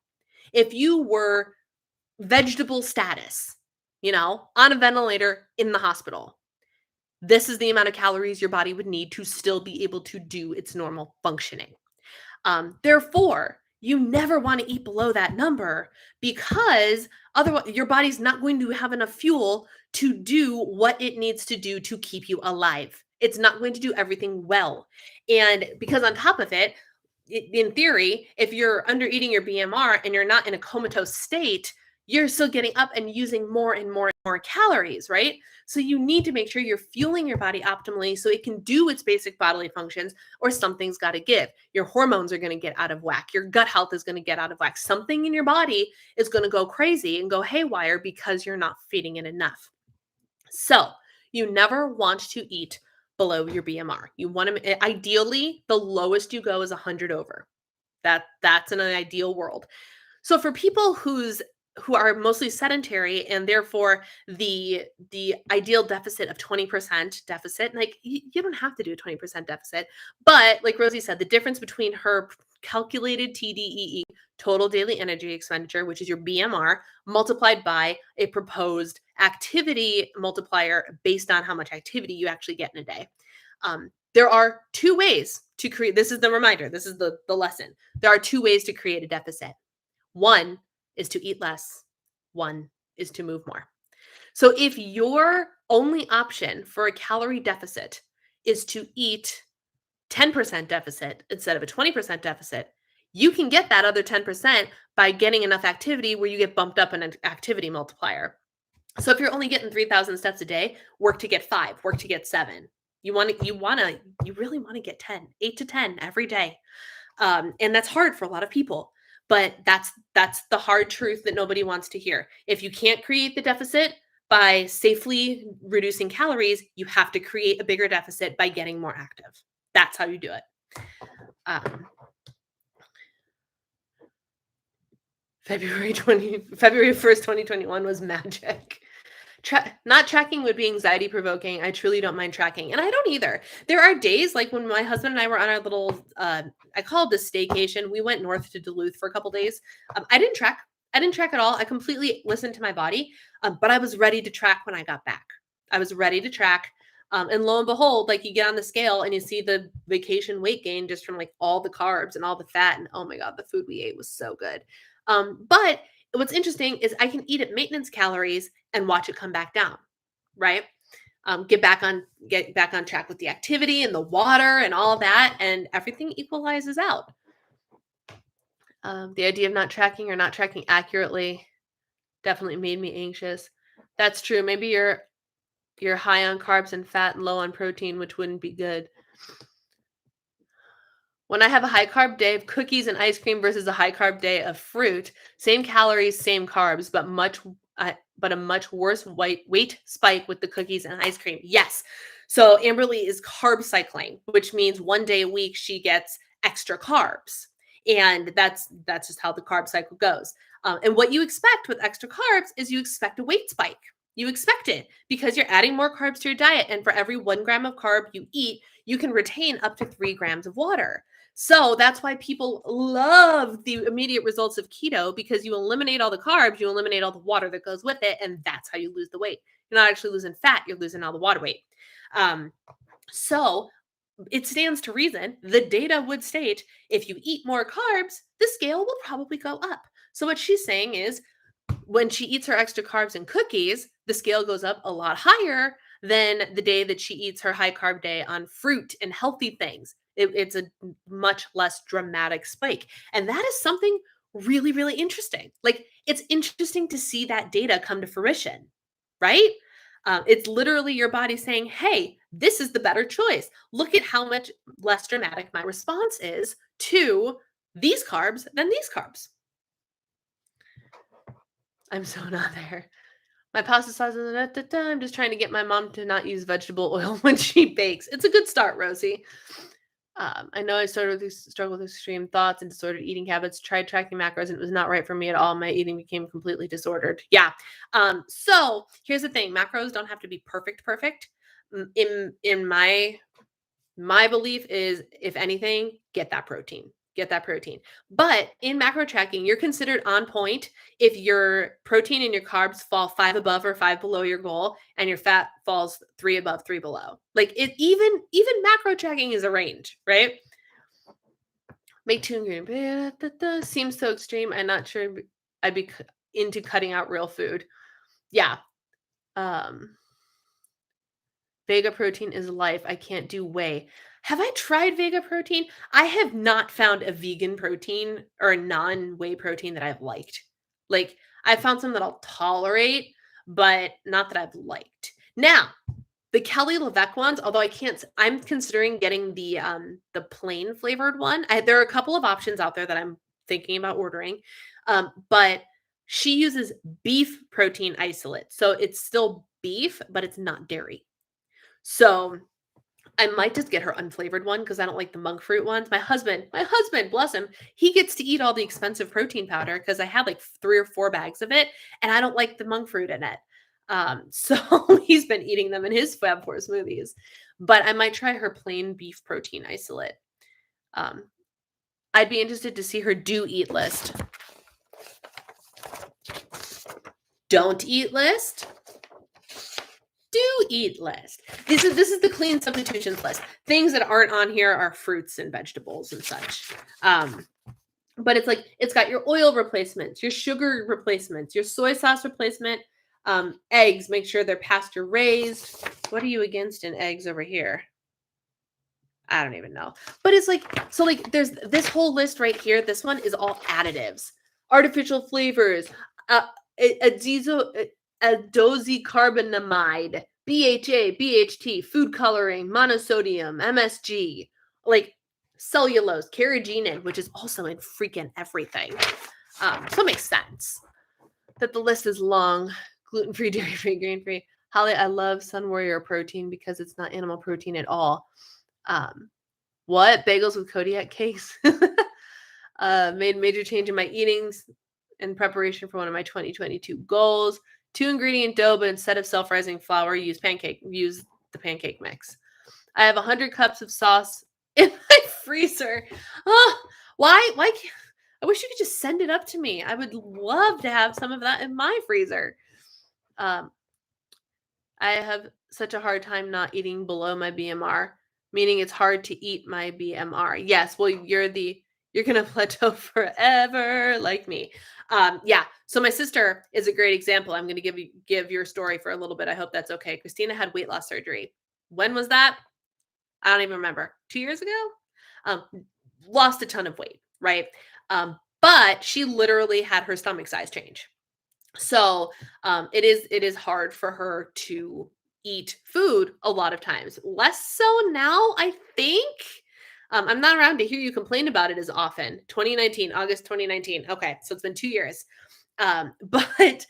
If you were vegetable status, on a ventilator in the hospital, this is the amount of calories your body would need to still be able to do its normal functioning. Therefore, you never want to eat below that number, because otherwise your body's not going to have enough fuel to do what it needs to do to keep you alive. It's not going to do everything well. And because on top of it, in theory, if you're under eating your BMR and you're not in a comatose state, you're still getting up and using more and more and more calories, right? So you need to make sure you're fueling your body optimally so it can do its basic bodily functions, or something's got to give. Your hormones are going to get out of whack. Your gut health is going to get out of whack. Something in your body is going to go crazy and go haywire because you're not feeding it enough. So you never want to eat below your BMR. You want to, ideally, the lowest you go is 100 over. That's in an ideal world. So for people who are mostly sedentary, and therefore the ideal deficit of 20% deficit, like you don't have to do a 20% deficit, but like Rosie said, the difference between her calculated TDEE, total daily energy expenditure, which is your BMR, multiplied by a proposed activity multiplier based on how much activity you actually get in a day. There are two ways to create, this is the reminder, this is the lesson. There are two ways to create a deficit. One is to eat less. One is to move more. So if your only option for a calorie deficit is to eat 10% deficit instead of a 20% deficit, you can get that other 10% by getting enough activity where you get bumped up in an activity multiplier. So if you're only getting 3,000 steps a day, work to get 5, work to get 7. You really want to get 10, 8 to 10 every day. And that's hard for a lot of people, but that's the hard truth that nobody wants to hear. If you can't create the deficit by safely reducing calories, you have to create a bigger deficit by getting more active. That's how you do it. February 1st, 2021 was magic. Not tracking would be anxiety provoking. I truly don't mind tracking. And I don't either. There are days like when my husband and I were on our little, I call it the staycation. We went north to Duluth for a couple days. I didn't track. I didn't track at all. I completely listened to my body, but I was ready to track when I got back. I was ready to track. And lo and behold, like you get on the scale and you see the vacation weight gain just from like all the carbs and all the fat. And oh my God, the food we ate was so good. But what's interesting is I can eat at maintenance calories and watch it come back down, right? Get back on track with the activity and the water and all of that, and everything equalizes out. The idea of not tracking or not tracking accurately definitely made me anxious. That's true. Maybe you're high on carbs and fat and low on protein, which wouldn't be good. When I have a high carb day of cookies and ice cream versus a high carb day of fruit, same calories, same carbs, but a much worse weight spike with the cookies and ice cream. Yes. So Amberly is carb cycling, which means one day a week she gets extra carbs. And that's just how the carb cycle goes. And what you expect with extra carbs is you expect a weight spike. You expect it because you're adding more carbs to your diet. And for every 1 gram of carb you eat, you can retain up to 3 grams of water. So that's why people love the immediate results of keto, because you eliminate all the carbs, you eliminate all the water that goes with it, and that's how you lose the weight. You're not actually losing fat, you're losing all the water weight. So it stands to reason, the data would state, if you eat more carbs, the scale will probably go up. So what she's saying is, when she eats her extra carbs and cookies, the scale goes up a lot higher than the day that she eats her high carb day on fruit and healthy things. It's a much less dramatic spike. And that is something really, really interesting. Like, it's interesting to see that data come to fruition, right? It's literally your body saying, hey, this is the better choice. Look at how much less dramatic my response is to these carbs than these carbs. I'm so not there. My pasta sauce is I'm just trying to get my mom to not use vegetable oil when she bakes. It's a good start, Rosie. I know I started with struggle with extreme thoughts and disordered eating habits. Tried tracking macros and it was not right for me at all. My eating became completely disordered. Yeah. So here's the thing: macros don't have to be perfect. In my belief is, if anything, get that protein. Get that protein. But in macro tracking, you're considered on point if your protein and your carbs fall 5 above or 5 below your goal, and your fat falls 3 above, 3 below. Like, it even macro tracking is a range, right? Make 2 ingredients. Seems so extreme. I'm not sure I'd be into cutting out real food. Yeah. Vega protein is life. I can't do whey. Have I tried Vega protein? I have not found a vegan protein or a non-whey protein that I've liked. Like, I've found some that I'll tolerate, but not that I've liked. Now, the Kelly LeVeque ones, although I'm considering getting the plain flavored one. There are a couple of options out there that I'm thinking about ordering. But she uses beef protein isolate. So it's still beef, but it's not dairy. So I might just get her unflavored one because I don't like the monk fruit ones. My husband, bless him, he gets to eat all the expensive protein powder because I had like 3 or 4 bags of it, and I don't like the monk fruit in it. So he's been eating them in his Fab Four smoothies. But I might try her plain beef protein isolate. I'd be interested to see her do eat list. Don't eat list. Do eat list. This is the clean substitutions list. Things that aren't on here are fruits and vegetables and such. But it's like, it's got your oil replacements, your sugar replacements, your soy sauce replacement, eggs, make sure they're pasture raised. What are you against in eggs over here? I don't even know. But it's like, so like there's this whole list right here. This one is all additives, artificial flavors, adoxycarbonamide, BHA, BHT, food coloring, monosodium, MSG, like cellulose, carrageenan, which is also in freaking everything. So it makes sense that the list is long. Gluten-free, dairy-free, grain-free. Holly, I love Sun Warrior protein because it's not animal protein at all. What? Bagels with Kodiak cakes? Made a major change in my eatings in preparation for one of my 2022 goals. 2-ingredient dough, but instead of self-rising flour, use the pancake mix. I have 100 cups of sauce in my freezer. Oh, why? I wish you could just send it up to me. I would love to have some of that in my freezer. I have such a hard time not eating below my BMR, meaning it's hard to eat my BMR. Yes, well, you're going to plateau forever like me. Yeah. So my sister is a great example. I'm going to give your story for a little bit. I hope that's okay. Christina had weight loss surgery. When was that? I don't even remember. 2 years ago? Lost a ton of weight, right? But she literally had her stomach size change. So it is hard for her to eat food a lot of times. Less so now, I think. I'm not around to hear you complain about it as often. August 2019. Okay, so it's been 2 years. But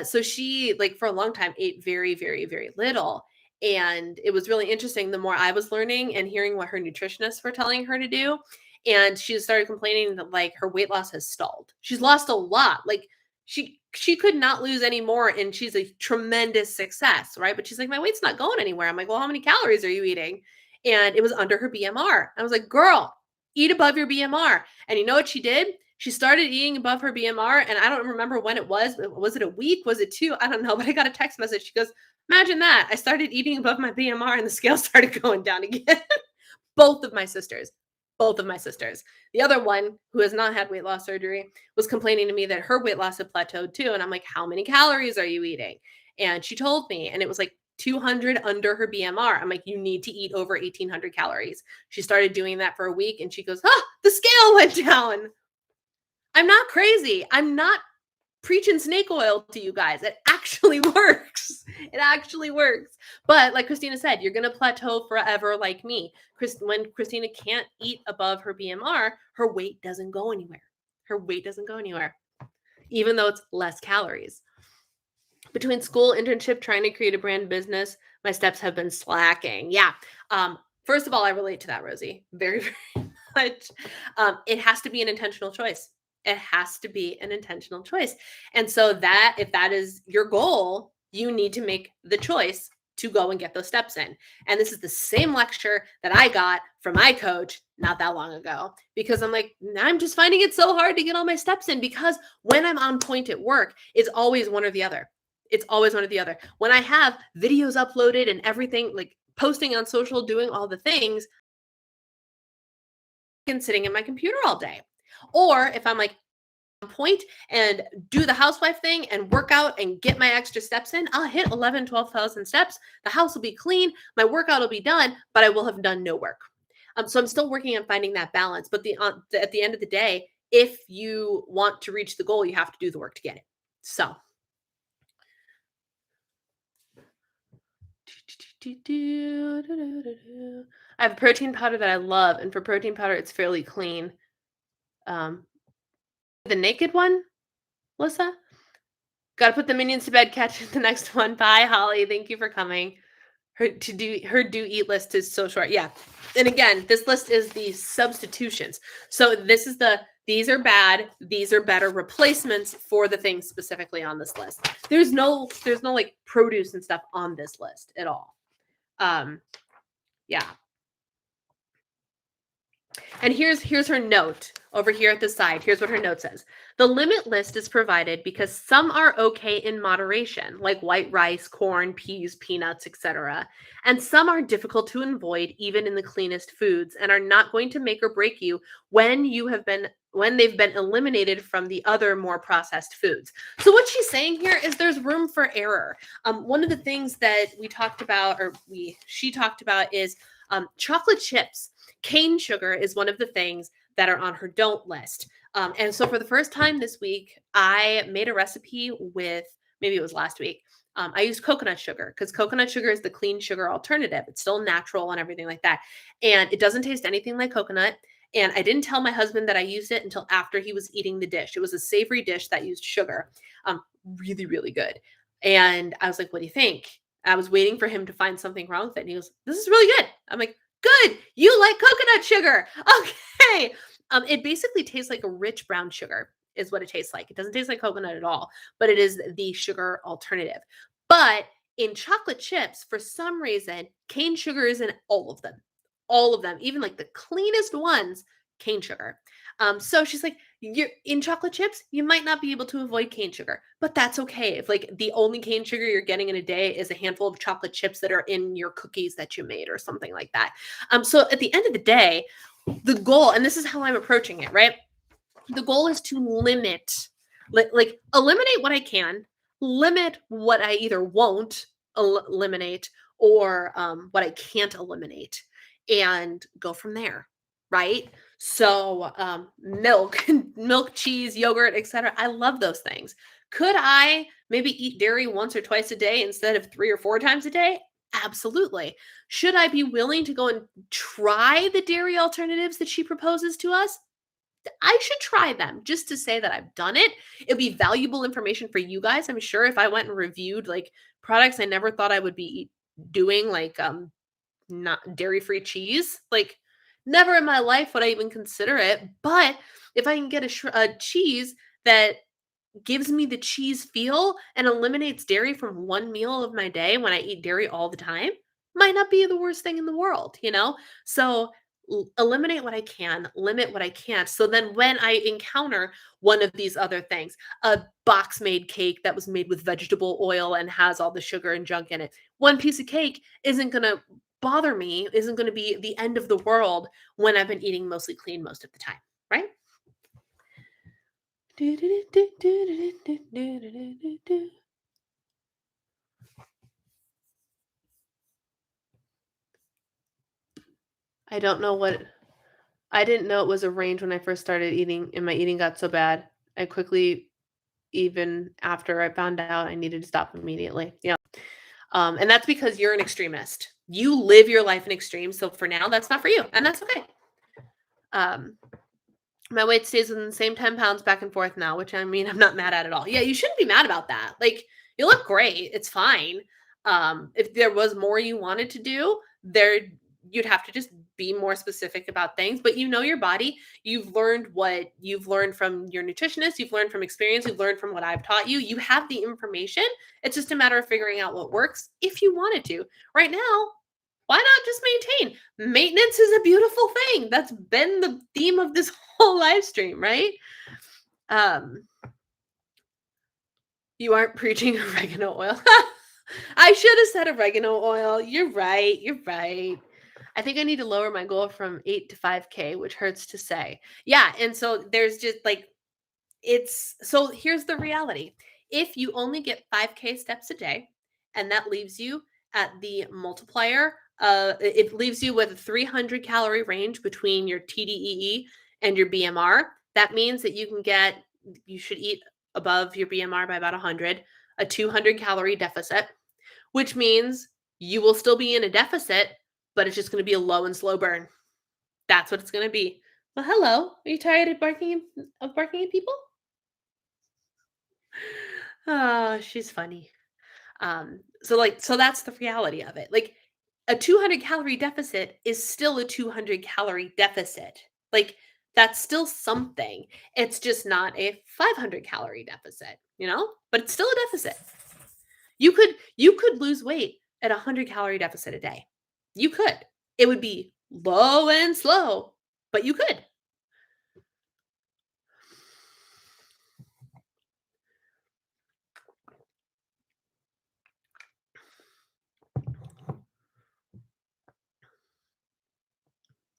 so she, like, for a long time ate very, very, very little. And it was really interesting the more I was learning and hearing what her nutritionists were telling her to do. and she started complaining that like her weight loss has stalled. She's lost a lot. Like she could not lose any more, and she's a tremendous success, right? But she's like, my weight's not going anywhere. I'm like, well, how many calories are you eating? And it was under her BMR. I was like, girl, eat above your BMR. And you know what she did? She started eating above her BMR, and I don't remember when it was. Was it a week? Was it 2? I don't know, but I got a text message. She goes, imagine that. I started eating above my BMR and the scale started going down again. Both of my sisters. Both of my sisters. The other one, who has not had weight loss surgery, was complaining to me that her weight loss had plateaued too. And I'm like, how many calories are you eating? And she told me, and it was like 200 under her BMR. I'm like, you need to eat over 1,800 calories. She started doing that for a week, and she goes, the scale went down. I'm not crazy. I'm not preaching snake oil to you guys. It actually works. It actually works. But like Christina said, you're going to plateau forever like me. When Christina can't eat above her BMR, her weight doesn't go anywhere. Her weight doesn't go anywhere, even though it's less calories. Between school, internship, trying to create a brand business, my steps have been slacking. Yeah. First of all, I relate to that, Rosie, very, very much. It has to be an intentional choice. It has to be an intentional choice. And so that if that is your goal, you need to make the choice to go and get those steps in. And this is the same lecture that I got from my coach not that long ago, because I'm like, I'm just finding it so hard to get all my steps in, because when I'm on point at work, it's always one or the other. It's always one or the other. When I have videos uploaded and everything, like posting on social, doing all the things, and sitting at my computer all day. Or if I'm like on point and do the housewife thing and work out and get my extra steps in, I'll hit 11, 12,000 steps. The house will be clean. My workout will be done, but I will have done no work. So I'm still working on finding that balance. But at the end of the day, if you want to reach the goal, you have to do the work to get it. So. I have a protein powder that I love, and for protein powder, it's fairly clean. The naked one, Melissa? Gotta put the minions to bed, catch the next one. Bye, Holly. Thank you for coming. Her do eat list is so short. Yeah. And again, this list is the substitutions. So these are bad, these are better replacements for the things specifically on this list. There's no like produce and stuff on this list at all. Yeah. And here's her note over here at the side. Here's what her note says. The limit list is provided because some are okay in moderation, like white rice, corn, peas, peanuts, etc. And some are difficult to avoid even in the cleanest foods and are not going to make or break you when they've been eliminated from the other more processed foods. So what she's saying here is there's room for error. One of the things that she talked about is chocolate chips. Cane sugar is one of the things that are on her don't list. And so for the first time this week, I made a recipe with, maybe it was last week, I used coconut sugar because coconut sugar is the clean sugar alternative. It's still natural and everything like that. And it doesn't taste anything like coconut. And I didn't tell my husband that I used it until after he was eating the dish. It was a savory dish that used sugar. Really, really good. And I was like, what do you think? I was waiting for him to find something wrong with it. And he goes, this is really good. I'm like, good. You like coconut sugar. Okay. It basically tastes like a rich brown sugar is what it tastes like. It doesn't taste like coconut at all, but it is the sugar alternative. But in chocolate chips, for some reason, cane sugar is in all of them. All of them, even like the cleanest ones, cane sugar. So she's like, you're in chocolate chips, you might not be able to avoid cane sugar, but that's okay. If like the only cane sugar you're getting in a day is a handful of chocolate chips that are in your cookies that you made or something like that. So at the end of the day, the goal, and this is how I'm approaching it, right? The goal is to limit, like eliminate what I can, limit what I either won't eliminate or what I can't eliminate, and go from there, right? So milk, cheese, yogurt, etc. I love those things. Could I maybe eat dairy once or twice a day instead of 3 or 4 times a day? Absolutely. Should I be willing to go and try the dairy alternatives that she proposes to us? I should try them just to say that I've done it. It'd be valuable information for you guys. I'm sure if I went and reviewed like products I never thought I would be doing, like not dairy-free cheese, like Never in my life would I even consider it. But if I can get a cheese that gives me the cheese feel and eliminates dairy from one meal of my day when I eat dairy all the time, might not be the worst thing in the world, you know? So eliminate what I can, limit what I can't. So then when I encounter one of these other things, a box made cake that was made with vegetable oil and has all the sugar and junk in it, one piece of cake isn't going to bother me, isn't going to be the end of the world when I've been eating mostly clean most of the time, right? I don't know what I didn't know it was a range when I first started eating and my eating got so bad. I quickly even after I found out I needed to stop immediately. Yeah. And that's because you're an extremist. You live your life in extremes. So for now, that's not for you. And that's okay. Um, my weight stays within the same 10 pounds back and forth now, which I mean, I'm not mad at all. Yeah, you shouldn't be mad about that. Like, you look great. It's fine. If there was more you wanted to do, you'd have to just be more specific about things. But you know your body. You've learned what you've learned from your nutritionist. You've learned from experience. You've learned from what I've taught you. You have the information. It's just a matter of figuring out what works if you wanted to. Right now, why not just maintain? Maintenance is a beautiful thing. That's been the theme of this whole live stream, right? Um, you aren't preaching oregano oil. I should have said oregano oil. You're right. You're right. I think I need to lower my goal from 8 to 5K, which hurts to say. Yeah. And so there's just like, so here's the reality. If you only get 5K steps a day, and that leaves you at the multiplier, it leaves you with a 300 calorie range between your TDEE and your BMR. That means that you should eat above your BMR by about 100, a 200 calorie deficit, which means you will still be in a deficit, but it's just going to be a low and slow burn. That's what it's going to be. Well, hello. Are you tired of barking at people? Oh, she's funny. So that's the reality of it. Like a 200 calorie deficit is still a 200 calorie deficit. Like that's still something. It's just not a 500 calorie deficit, but it's still a deficit. You could lose weight at a 100 calorie deficit a day. You could. It would be low and slow, but you could.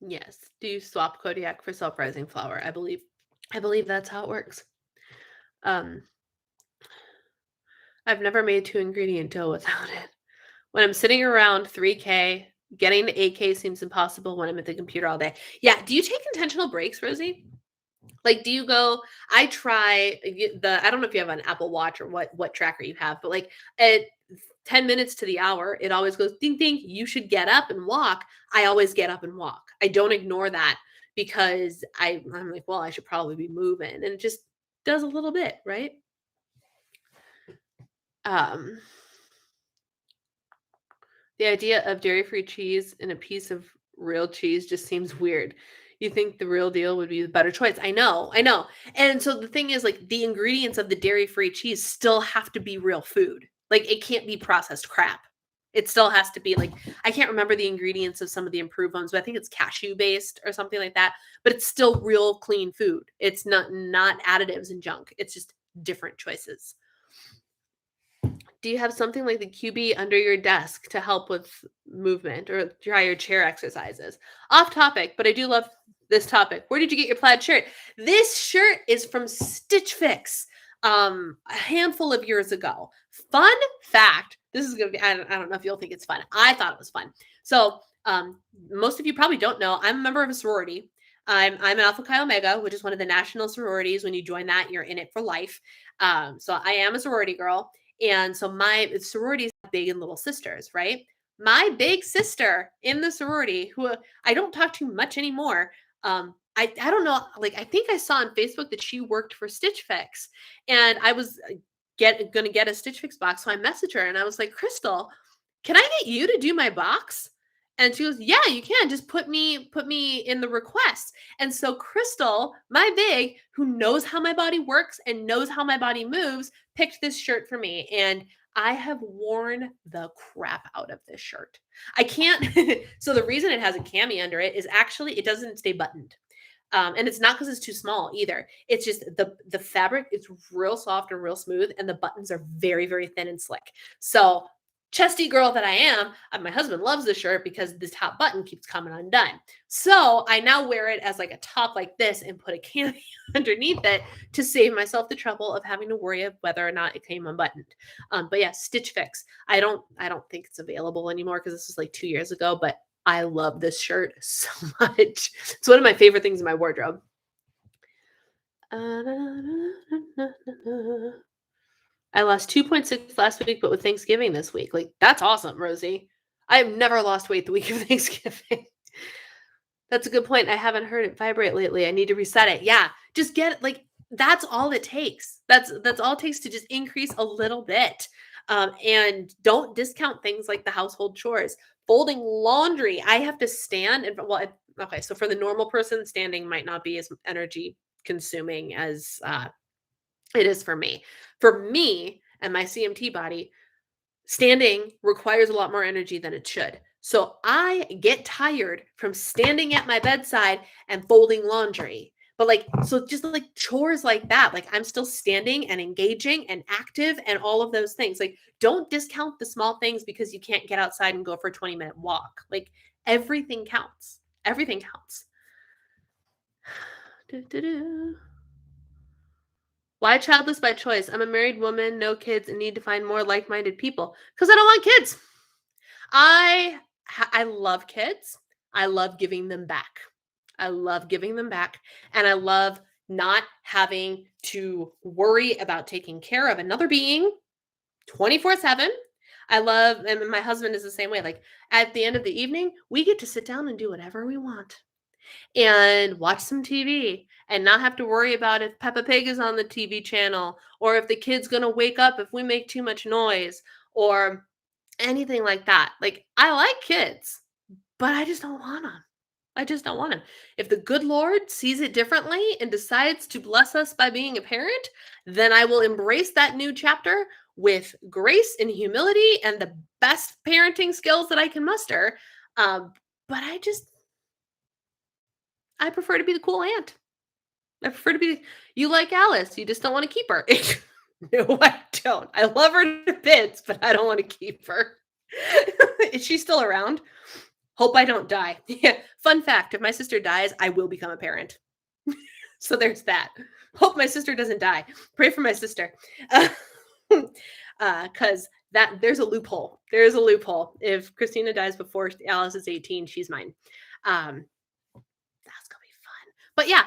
Yes. Do you swap Kodiak for self-rising flour? I believe that's how it works. Um, I've never made 2-ingredient dough without it. When I'm sitting around 3K, getting to 8K seems impossible when I'm at the computer all day. Yeah. Do you take intentional breaks, Rosie? Like, do you go? I try I don't know if you have an Apple Watch or what tracker you have, but like at 10 minutes to the hour, it always goes ding ding. You should get up and walk. I always get up and walk. I don't ignore that because I'm like, well, I should probably be moving, and it just does a little bit, right? Um, the idea of dairy-free cheese and a piece of real cheese just seems weird. You think the real deal would be the better choice. I know. And so the thing is, like, the ingredients of the dairy-free cheese still have to be real food. Like, it can't be processed crap. It still has to be like, I can't remember the ingredients of some of the improved ones, but I think it's cashew based or something like that. But it's still real clean food. It's not additives and junk. It's just different choices. Do you have something like the QB under your desk to help with movement or try your chair exercises? Off topic, but I do love this topic. Where did you get your plaid shirt? This shirt is from Stitch Fix a handful of years ago. Fun fact, this is going to be, I don't know if you'll think it's fun. I thought it was fun. So most of you probably don't know, I'm a member of a sorority. I'm an Alpha Chi Omega, which is one of the national sororities. When you join that, you're in it for life. So I am a sorority girl. And so my sororities have big and little sisters, right? My big sister in the sorority, who I don't talk to much anymore, I don't know, like I think I saw on Facebook that she worked for Stitch Fix, and I was gonna get a Stitch Fix box, so I messaged her and I was like, Crystal, can I get you to do my box? And she goes, yeah, you can just put me in the request. And so Crystal, my big, who knows how my body works and knows how my body moves, picked this shirt for me. And I have worn the crap out of this shirt. I can't. So the reason it has a cami under it is actually it doesn't stay buttoned. And it's not because it's too small either. It's just the fabric is real soft and real smooth, and the buttons are very, very thin and slick. So chesty girl that I am, my husband loves the shirt because the top button keeps coming undone. So I now wear it as like a top like this and put a cami underneath it to save myself the trouble of having to worry of whether or not it came unbuttoned. But yeah, Stitch Fix. I don't think it's available anymore because this was like 2 years ago, but I love this shirt so much. It's one of my favorite things in my wardrobe. I lost 2.6 last week, but with Thanksgiving this week. Like, that's awesome, Rosie. I have never lost weight the week of Thanksgiving. That's a good point. I haven't heard it vibrate lately. I need to reset it. Yeah, just get it. Like, that's all it takes. That's all it takes to just increase a little bit. And don't discount things like the household chores. Folding laundry. I have to stand and okay. So for the normal person, standing might not be as energy consuming as it is for me. For me and my CMT body, standing requires a lot more energy than it should. So I get tired from standing at my bedside and folding laundry. But like, so just like chores like that, like I'm still standing and engaging and active and all of those things. Like, don't discount the small things because you can't get outside and go for a 20-minute walk. Like, everything counts. Everything counts. Why childless by choice? I'm a married woman, no kids, and need to find more like-minded people because I don't want kids. I love kids. I love giving them back. I love giving them back, and I love not having to worry about taking care of another being 24/7. I love, and my husband is the same way. Like, at the end of the evening, we get to sit down and do whatever we want and watch some TV and not have to worry about if Peppa Pig is on the TV channel or if the kid's going to wake up if we make too much noise or anything like that. Like, I like kids, but I just don't want them. I just don't want them. If the good Lord sees it differently and decides to bless us by being a parent, then I will embrace that new chapter with grace and humility and the best parenting skills that I can muster. But I prefer to be the cool aunt. I prefer to be, you like Alice, you just don't want to keep her. No, I don't. I love her to bits, but I don't want to keep her. Is she still around? Hope I don't die. Yeah. Fun fact, if my sister dies, I will become a parent. So there's that. Hope my sister doesn't die. Pray for my sister. Because there's a loophole. There is a loophole. If Christina dies before Alice is 18, she's mine. That's gonna be fun. But yeah,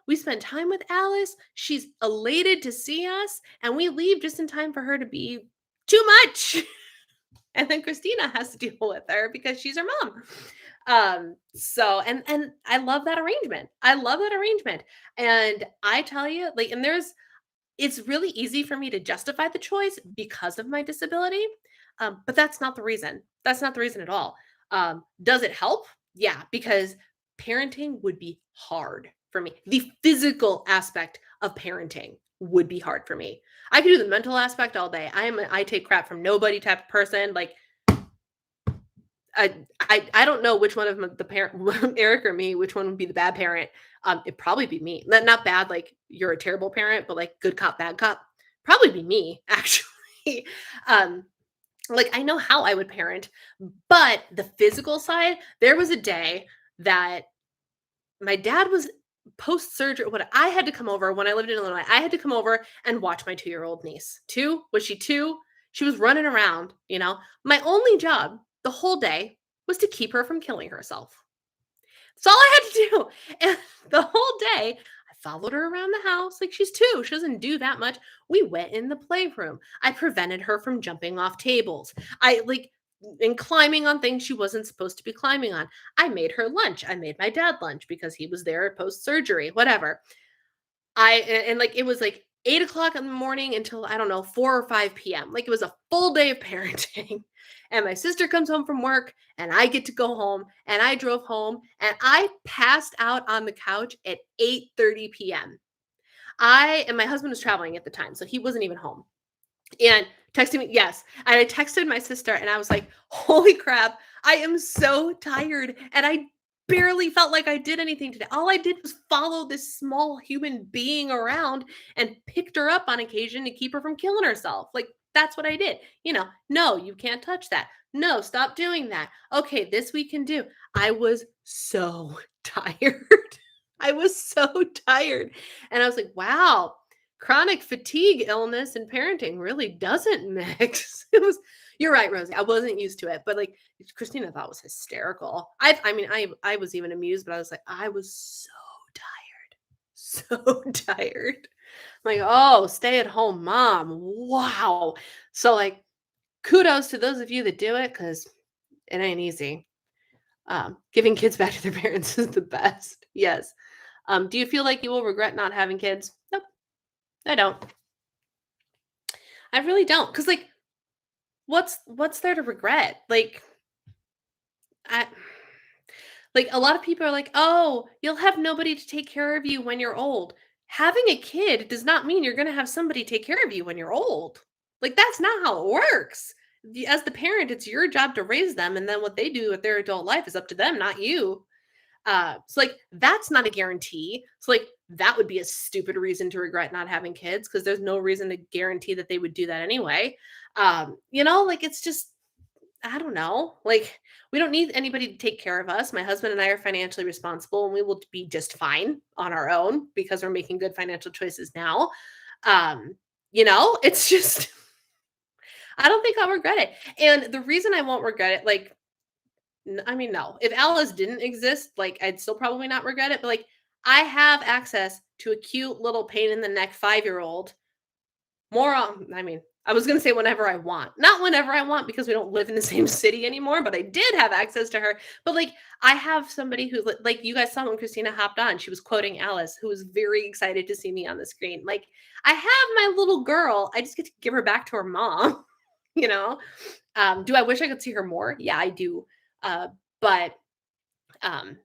we spend time with Alice. She's elated to see us, and we leave just in time for her to be too much. And then Christina has to deal with her because she's her mom. So and I love that arrangement. I love that arrangement. And I tell you, like, and it's really easy for me to justify the choice because of my disability. But that's not the reason. That's not the reason at all. Does it help? Yeah, because parenting would be hard for me. The physical aspect of parenting would be hard for me. I can do the mental aspect all day. I take crap from nobody type of person. Like, I don't know which one of the parent, Eric or me, which one would be the bad parent. It'd probably be me. Not bad, like you're a terrible parent, but like good cop, bad cop. Probably be me, actually. Like, I know how I would parent, but the physical side, there was a day that my dad was post-surgery. What I had to come over when I lived in Illinois, I had to come over and watch my 2-year-old niece. 2? Was she 2? She was running around, you know. My only job the whole day was to keep her from killing herself. That's all I had to do. And the whole day, I followed her around the house. Like, she's 2. She doesn't do that much. We went in the playroom. I prevented her from jumping off tables. And climbing on things she wasn't supposed to be climbing on. I made her lunch. I made my dad lunch because he was there post-surgery, whatever. It was like 8 o'clock in the morning until, I don't know, 4 or 5 p.m. Like, it was a full day of parenting. and my sister comes home from work and I get to go home, and I drove home and I passed out on the couch at 8:30 p.m. And my husband was traveling at the time, so he wasn't even home. And texting me, yes. And I texted my sister and I was like, holy crap, I am so tired. And I barely felt like I did anything today. All I did was follow this small human being around and picked her up on occasion to keep her from killing herself. Like, that's what I did. No, you can't touch that. No, stop doing that. Okay, this we can do. I was so tired. I was so tired. And I was like, wow, chronic fatigue illness and parenting really doesn't mix. You're right, Rosie. I wasn't used to it, but like Christina thought it was hysterical. I was even amused, but I was like, I was so tired. So tired. I'm like, oh, stay at home mom. Wow. So like kudos to those of you that do it, because it ain't easy. Giving kids back to their parents is the best. Yes. Do you feel like you will regret not having kids? Nope, I don't. I really don't. Cause like, what's there to regret? I like a lot of people are like, oh, you'll have nobody to take care of you when you're old. Having a kid does not mean you're gonna have somebody take care of you when you're old. Like, that's not how it works. As the parent, it's your job to raise them, and then what they do with their adult life is up to them, not you. So like that's not a guarantee. So like that would be a stupid reason to regret not having kids, because there's no reason to guarantee that they would do that anyway. Like it's just, I don't know. Like, we don't need anybody to take care of us. My husband and I are financially responsible, and we will be just fine on our own because we're making good financial choices now. It's just I don't think I'll regret it. And the reason I won't regret it, like, no. If Alice didn't exist, like, I'd still probably not regret it. But like, I have access to a cute little pain in the neck 5-year-old. I was going to say whenever I want, not whenever I want, because we don't live in the same city anymore, but I did have access to her. But like, I have somebody who, like, you guys saw when Christina hopped on, she was quoting Alice, who was very excited to see me on the screen. Like, I have my little girl. I just get to give her back to her mom, you know? Do I wish I could see her more? Yeah, I do. But I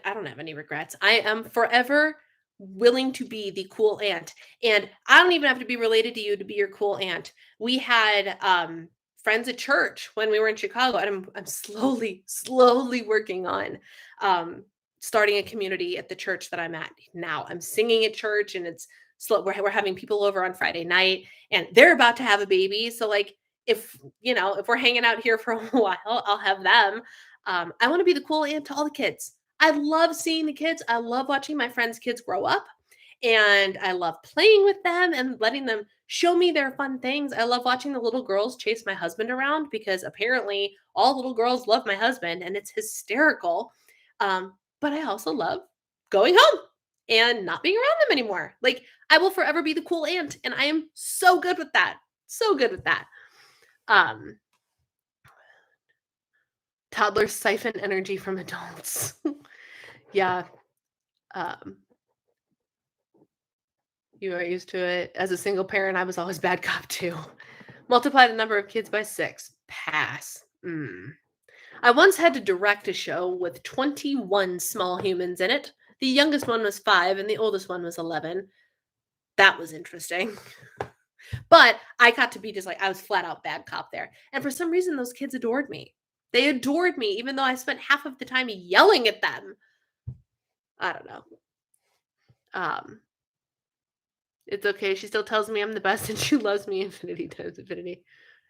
don't have any regrets. I am forever willing to be the cool aunt. And I don't even have to be related to you to be your cool aunt. We had friends at church when we were in Chicago, and I'm slowly working on starting a community at the church that I'm at now. I'm singing at church, and it's slow. We're having people over on Friday night, and they're about to have a baby. So like, if we're hanging out here for a while, I'll have them. I want to be the cool aunt to all the kids. I love seeing the kids. I love watching my friends' kids grow up, and I love playing with them and letting them show me their fun things. I love watching the little girls chase my husband around, because apparently all little girls love my husband, and it's hysterical. But I also love going home and not being around them anymore. Like, I will forever be the cool aunt, and I am so good with that. So good with that. Toddlers siphon energy from adults. Yeah. You are used to it. As a single parent, I was always bad cop too. Multiply the number of kids by 6. Pass. I once had to direct a show with 21 small humans in it. The youngest one was 5 and the oldest one was 11. That was interesting. But I got to be just like, I was flat out bad cop there. And for some reason, those kids adored me. They adored me, even though I spent half of the time yelling at them. I don't know. It's okay. She still tells me I'm the best, and she loves me infinity times infinity.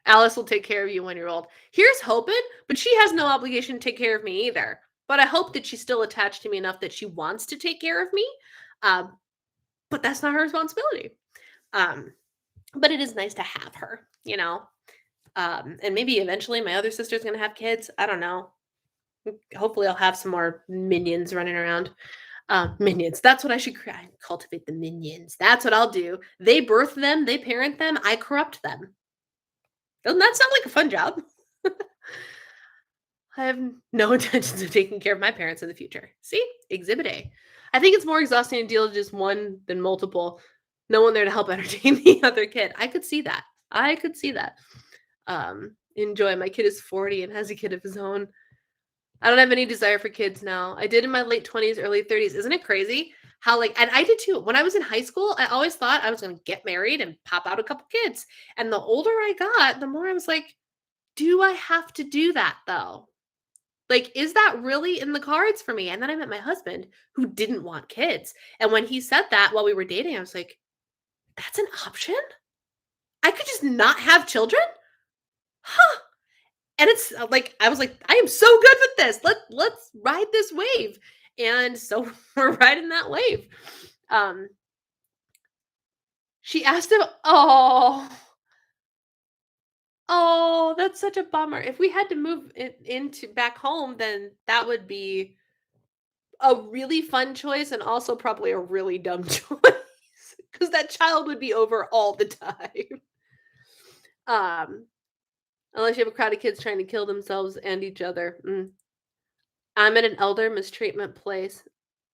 Alice will take care of you when you're old. Here's hoping, but she has no obligation to take care of me either. But I hope that she's still attached to me enough that she wants to take care of me. But that's not her responsibility. But it is nice to have her, and maybe eventually my other sister's going to have kids. I don't know. Hopefully I'll have some more minions running around. Minions. That's what I should cultivate, the minions. That's what I'll do. They birth them, they parent them, I corrupt them. Doesn't that sound like a fun job? I have no intentions of taking care of my parents in the future. See? Exhibit A. I think it's more exhausting to deal with just one than multiple. No one there to help entertain the other kid. I could see that. enjoy. My kid is 40 and has a kid of his own. I don't have any desire for kids now. I did in my late 20s, early 30s. Isn't it crazy how and I did too. When I was in high school, I always thought I was going to get married and pop out a couple kids. And the older I got, the more I was like, do I have to do that though? Like, is that really in the cards for me? And then I met my husband who didn't want kids. And when he said that while we were dating, I was like, that's an option? I could just not have children? Huh. And it's I was like, I am so good with this. Let's ride this wave. And so we're riding that wave. She asked him, oh, that's such a bummer. If we had to move into back home, then that would be a really fun choice and also probably a really dumb choice because that child would be over all the time. Unless you have a crowd of kids trying to kill themselves and each other. I'm at an elder mistreatment place.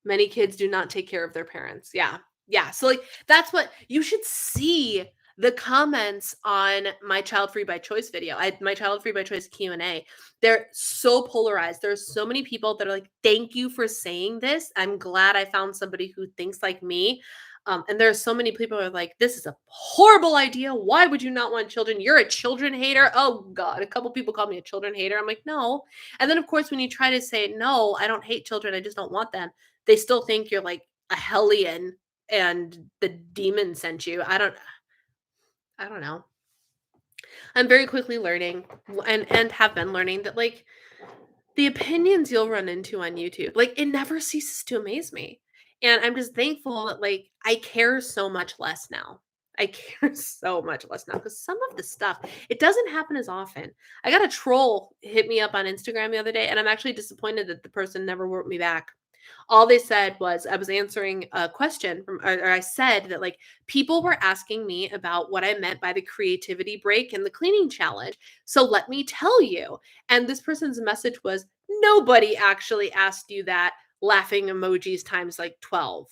Many kids do not take care of their parents. Yeah. Yeah. So that's what you should see the comments on my Child Free by Choice video. My Child Free by Choice Q&A. They're so polarized. There's so many people that are like, thank you for saying this. I'm glad I found somebody who thinks like me. And there are so many people who are like, this is a horrible idea. Why would you not want children? You're a children hater. Oh God. A couple people call me a children hater. I'm like, no. And then of course, when you try to say, no, I don't hate children. I just don't want them. They still think you're like a hellion and the demon sent you. I don't know. I'm very quickly learning and have been learning that the opinions you'll run into on YouTube, it never ceases to amaze me. And I'm just thankful that I care so much less now. I care so much less now because some of the stuff, it doesn't happen as often. I got a troll hit me up on Instagram the other day, and I'm actually disappointed that the person never wrote me back. All they said was I was answering a question or I said that people were asking me about what I meant by the creativity break and the cleaning challenge. So let me tell you. And this person's message was, nobody actually asked you that, laughing emojis times 12.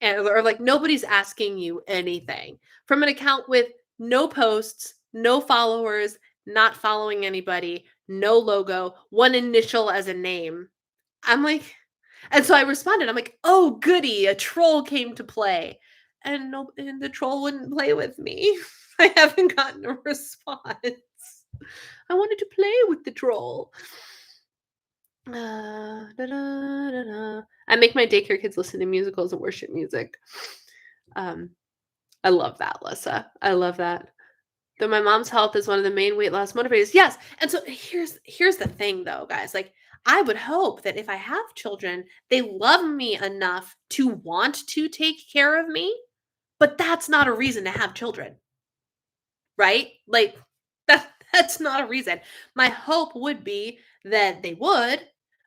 Or nobody's asking you anything from an account with no posts, no followers, not following anybody, no logo, one initial as a name. I'm like, and so I responded, I'm like, oh, goody, a troll came to play. And the troll wouldn't play with me. I haven't gotten a response. I wanted to play with the troll. I make my daycare kids listen to musicals and worship music. I love that, Lissa. I love that. Though my mom's health is one of the main weight loss motivators. Yes. And so here's the thing though, guys. I would hope that if I have children, they love me enough to want to take care of me, but that's not a reason to have children. Right? That's not a reason. My hope would be that they would,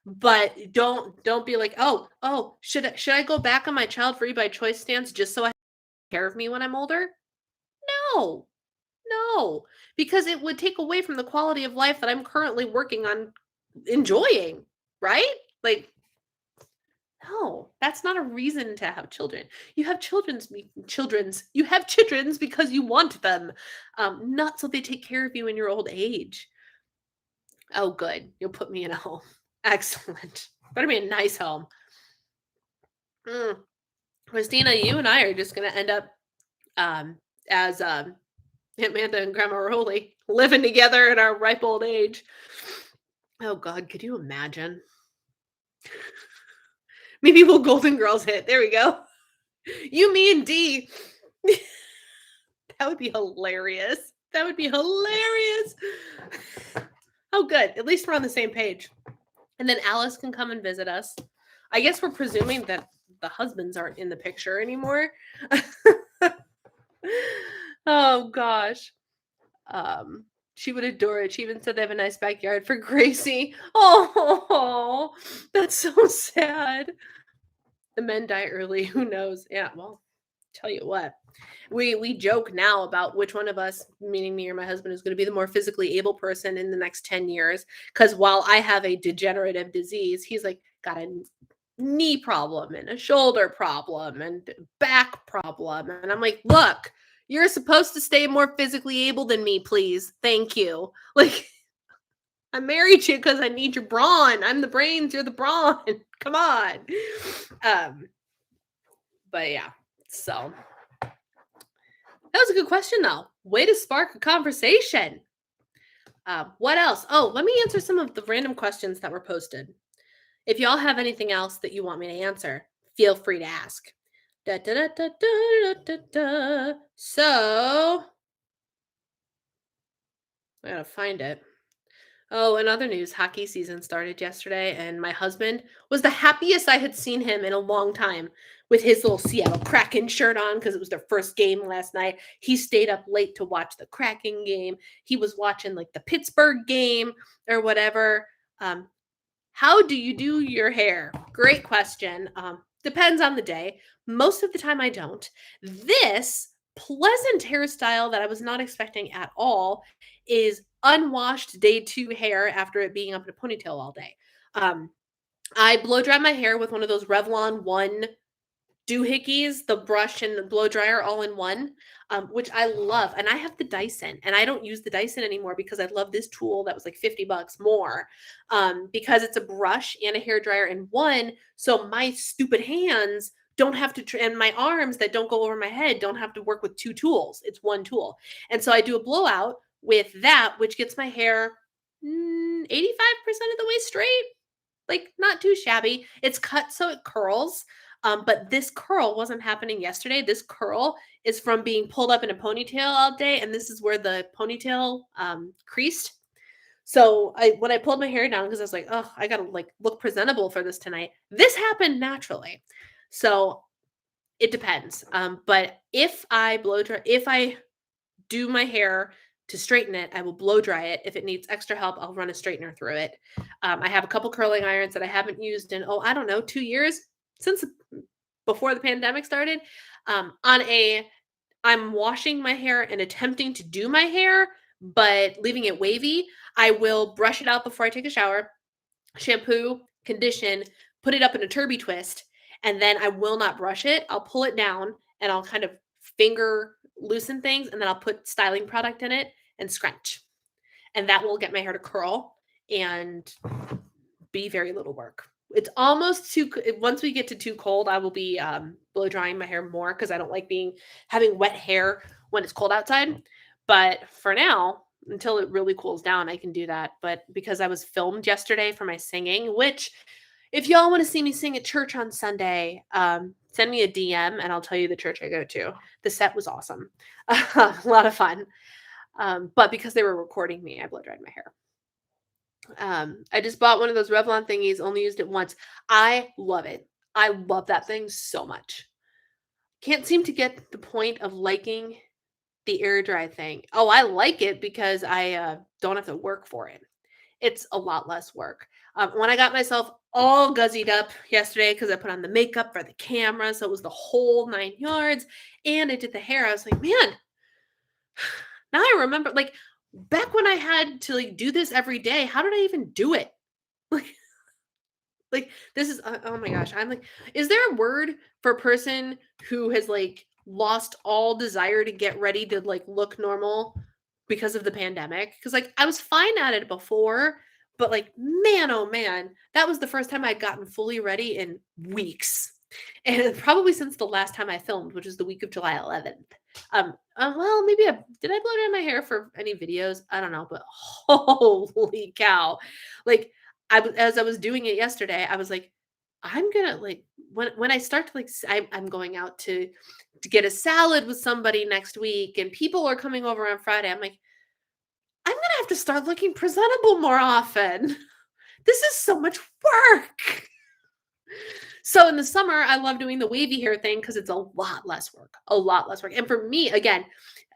but don't be like, oh, should I go back on my Child Free by Choice stance just so I take care of me when I'm older? No, because it would take away from the quality of life that I'm currently working on enjoying, right? No, that's not a reason to have children. You have you have children's because you want them, not so they take care of you in your old age. Oh, good. You'll put me in a home. Excellent. Better be a nice home. Christina, you and I are just going to end up as Amanda and Grandma Rolly living together in our ripe old age. Oh God, could you imagine? Maybe we'll Golden Girls hit. There we go. You, me, and Dee. That would be hilarious. That would be hilarious. Oh, good. At least we're on the same page. And then Alice can come and visit us. I guess we're presuming that the husbands aren't in the picture anymore. Oh gosh. She would adore it. She even said they have a nice backyard for Gracie. Oh, that's so sad. The men die early. Who knows? Yeah, well, tell you what. We joke now about which one of us, meaning me or my husband, is going to be the more physically able person in the next 10 years. Because while I have a degenerative disease, he's got a knee problem and a shoulder problem and back problem. And I'm like, look, You're supposed to stay more physically able than me, please. Thank you. Like, I married you because I need your brawn. I'm the brains, you're the brawn. Come on. Um, but yeah, so that was a good question though. Way to spark a conversation. What else? Oh, let me answer some of the random questions that were posted. If y'all have anything else that you want me to answer, feel free to ask. Da, da, da, da, da, da, da. So, I gotta find it. Oh, in other news, hockey season started yesterday, and my husband was the happiest I had seen him in a long time with his little Seattle Kraken shirt on because it was their first game last night. He stayed up late to watch the Kraken game. He was watching like the Pittsburgh game or whatever. Um, how do you do your hair? Great question. Depends on the day. Most of the time, I don't. This pleasant hairstyle that I was not expecting at all is unwashed day 2 hair after it being up in a ponytail all day. I blow dry my hair with one of those Revlon 1 doohickeys, the brush and the blow dryer all in one, which I love. And I have the Dyson, and I don't use the Dyson anymore because I love this tool that was like $50 more, because it's a brush and a hair dryer in one. So my stupid hands don't have to, and my arms that don't go over my head don't have to work with 2 tools. It's one tool. And so I do a blowout with that, which gets my hair 85% of the way straight. Like, not too shabby. It's cut so it curls. But this curl wasn't happening yesterday. This curl is from being pulled up in a ponytail all day, and this is where the ponytail creased. So when I pulled my hair down, because I was like, oh, I gotta like look presentable for this tonight. This happened naturally. So it depends. But if I do my hair to straighten it, I will blow dry it. If it needs extra help, I'll run a straightener through it. I have a couple curling irons that I haven't used in, I don't know, 2 years since before the pandemic started. I'm washing my hair and attempting to do my hair, but leaving it wavy. I will brush it out before I take a shower, shampoo, condition, put it up in a turby twist, and then I will not brush it. I'll pull it down and I'll kind of finger loosen things, and then I'll put styling product in it and scrunch. And that will get my hair to curl and be very little work. It's almost too, once we get to too cold, I will be blow drying my hair more because I don't like having wet hair when it's cold outside. But for now, until it really cools down, I can do that. But because I was filmed yesterday for my singing, which if y'all want to see me sing at church on Sunday, send me a DM and I'll tell you the church I go to. The set was awesome. A lot of fun. But because they were recording me, I blow dried my hair. I just bought one of those Revlon thingies, only used it once. I love it. I love that thing so much. Can't seem to get the point of liking the air dry thing. Oh, I like it because I don't have to work for it. It's a lot less work. When I got myself all guzzied up yesterday because I put on the makeup for the camera, so it was the whole 9 yards, and I did the hair, I was like, man, now I remember, like, back when I had to like do this every day, how did I even do it? Like this is oh my gosh, I'm like, is there a word for a person who has like lost all desire to get ready to like look normal because of the pandemic? Because like I was fine at it before, but like man, oh man, that was the first time I'd gotten fully ready in weeks. And probably since the last time I filmed, which is the week of July 11th. Well, maybe did I blow dry my hair for any videos? I don't know, but holy cow. Like as I was doing it yesterday, I was like, I'm gonna like when I start to like I'm going out to get a salad with somebody next week and people are coming over on Friday. I'm like, I'm gonna have to start looking presentable more often. This is so much work. So in the summer, I love doing the wavy hair thing because it's a lot less work, a lot less work. And for me, again,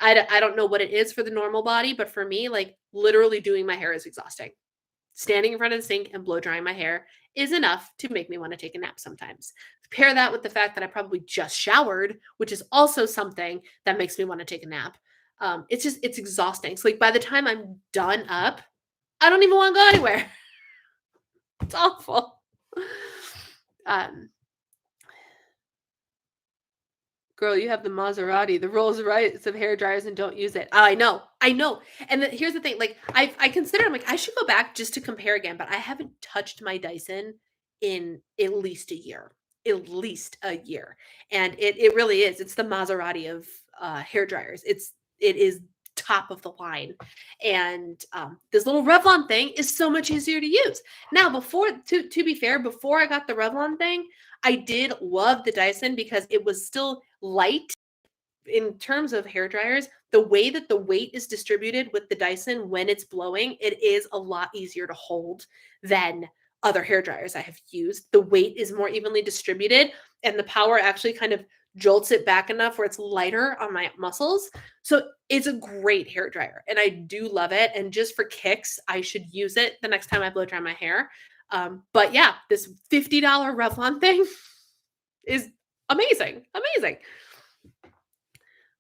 I don't know what it is for the normal body, but for me, like literally doing my hair is exhausting. Standing in front of the sink and blow drying my hair is enough to make me want to take a nap sometimes. Pair that with the fact that I probably just showered, which is also something that makes me want to take a nap. It's exhausting. So like by the time I'm done up, I don't even want to go anywhere. It's awful. Um, Girl, you have the Maserati, the Rolls Royce of hair dryers and don't use it. Oh, I know. And here's the thing, like I consider, I'm like, I should go back just to compare again, but I haven't touched my Dyson in at least a year. At least a year. And it really is. It's the Maserati of hair dryers. It is top of the line. And this little Revlon thing is so much easier to use. Now, before to be fair, before I got the Revlon thing, I did love the Dyson because it was still light in terms of hair dryers. The way that the weight is distributed with the Dyson when it's blowing, it is a lot easier to hold than other hair dryers I have used. The weight is more evenly distributed and the power actually kind of jolts it back enough where it's lighter on my muscles. So it's a great hair dryer and I do love it. And just for kicks, I should use it the next time I blow dry my hair. But yeah, this $50 Revlon thing is amazing. Amazing.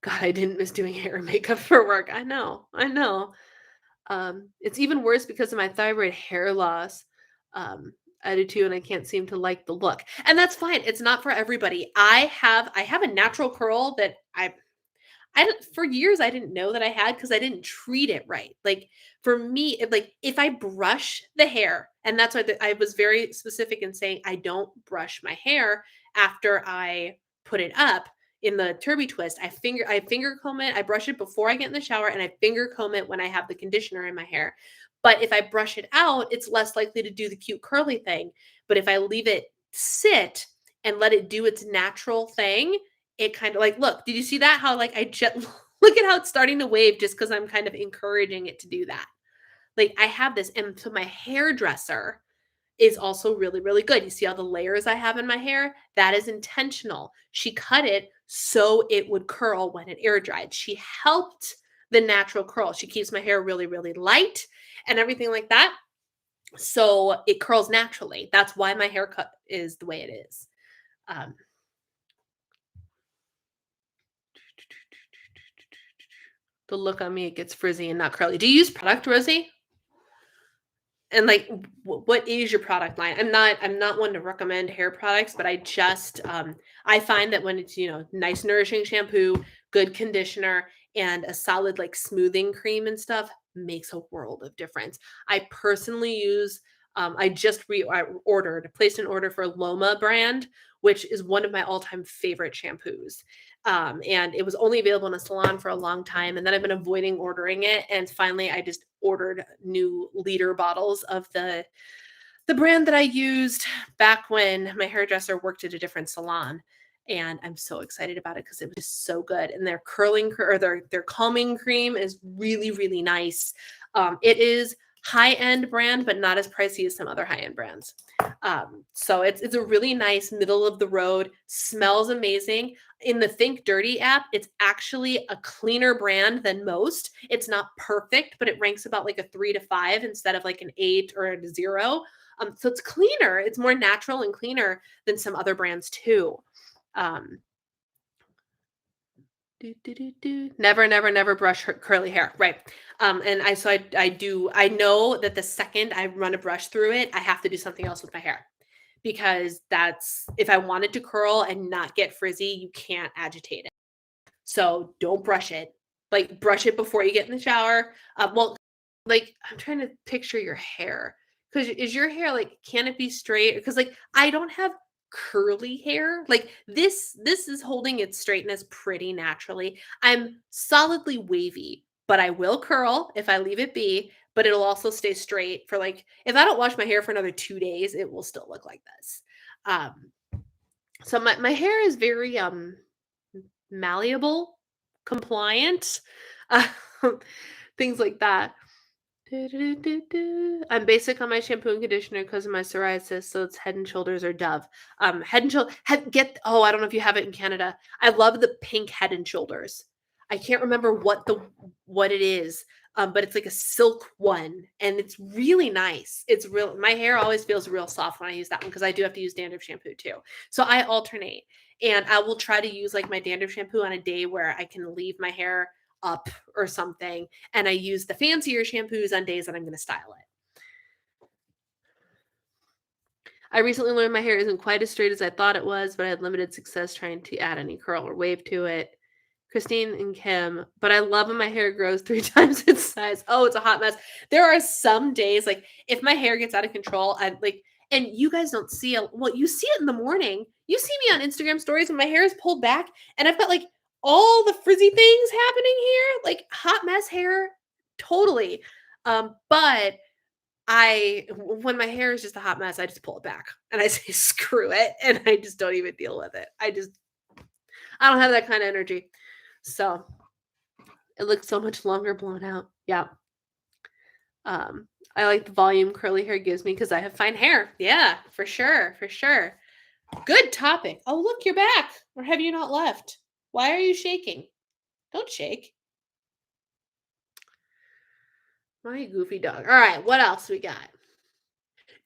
God, I didn't miss doing hair and makeup for work. I know. It's even worse because of my thyroid hair loss. I do too, and I can't seem to like the look. And that's fine. It's not for everybody. I have a natural curl that for years I didn't know that I had because I didn't treat it right. Like for me, if I brush the hair, and that's why I was very specific in saying I don't brush my hair after I put it up in the Turby twist. I finger comb it. I brush it before I get in the shower, and I finger comb it when I have the conditioner in my hair. But if I brush it out, it's less likely to do the cute curly thing. But if I leave it sit and let it do its natural thing, it kind of like, look, did you see that? How like I just look at how it's starting to wave just because I'm kind of encouraging it to do that. Like I have this, and so my hairdresser is also really, really good. You see all the layers I have in my hair? That is intentional. She cut it so it would curl when it air dried. She helped the natural curl. She keeps my hair really, really light and everything like that. So it curls naturally. That's why my haircut is the way it is. Um, the look on me, it gets frizzy and not curly. Do you use product, Rosie? And like, what is your product line? I'm not one to recommend hair products, but I find that when it's, nice nourishing shampoo, good conditioner, and a solid like smoothing cream and stuff makes a world of difference. I personally use, placed an order for Loma brand, which is one of my all-time favorite shampoos. And it was only available in a salon for a long time. And then I've been avoiding ordering it. And finally, I just ordered new liter bottles of the brand that I used back when my hairdresser worked at a different salon. And I'm so excited about it because it was just so good. And their their calming cream is really, really nice. It is high-end brand, but not as pricey as some other high-end brands. So it's a really nice middle of the road, smells amazing. In the Think Dirty app, it's actually a cleaner brand than most. It's not perfect, but it ranks about like a 3 to 5 instead of like an 8 or a 0. So it's cleaner. It's more natural and cleaner than some other brands too. Um, Never, never, never brush curly hair. Right. And I know that the second I run a brush through it, I have to do something else with my hair because if I want it to curl and not get frizzy, you can't agitate it. So don't brush it. Like brush it before you get in the shower. Like I'm trying to picture your hair because is your hair like, can it be straight? Because like I don't have curly hair. Like this is holding its straightness pretty naturally. I'm solidly wavy, but I will curl if I leave it be, but it'll also stay straight for like if I don't wash my hair for another 2 days, it will still look like this. So my hair is very malleable, compliant, uh, things like that. I'm basic on my shampoo and conditioner because of my psoriasis, so it's Head and Shoulders or Dove. Head and Shoulders. I don't know if you have it in Canada. I love the pink Head and Shoulders. I can't remember what it is, but it's like a silk one, and it's really nice. It's real. My hair always feels real soft when I use that one because I do have to use dandruff shampoo too. So I alternate, and I will try to use like my dandruff shampoo on a day where I can leave my hair up or something, and I use the fancier shampoos on days that I'm going to style it. I recently learned my hair isn't quite as straight as I thought it was, but I had limited success trying to add any curl or wave to it. Christine and Kim, but I love when my hair grows 3 times its size. Oh, it's a hot mess. There are some days, like, if my hair gets out of control, I like, and you guys don't see well, you see it in the morning. You see me on Instagram stories when my hair is pulled back and I've got like all the frizzy things happening here, like hot mess hair, totally. But when my hair is just a hot mess, I just pull it back and I say screw it and I just don't even deal with it. I don't have that kind of energy. So it looks so much longer blown out. Yeah. I like the volume curly hair gives me because I have fine hair. Yeah, for sure. For sure. Good topic. Oh, look, you're back. Or have you not left? Why are you shaking? Don't shake. My goofy dog. All right, what else we got?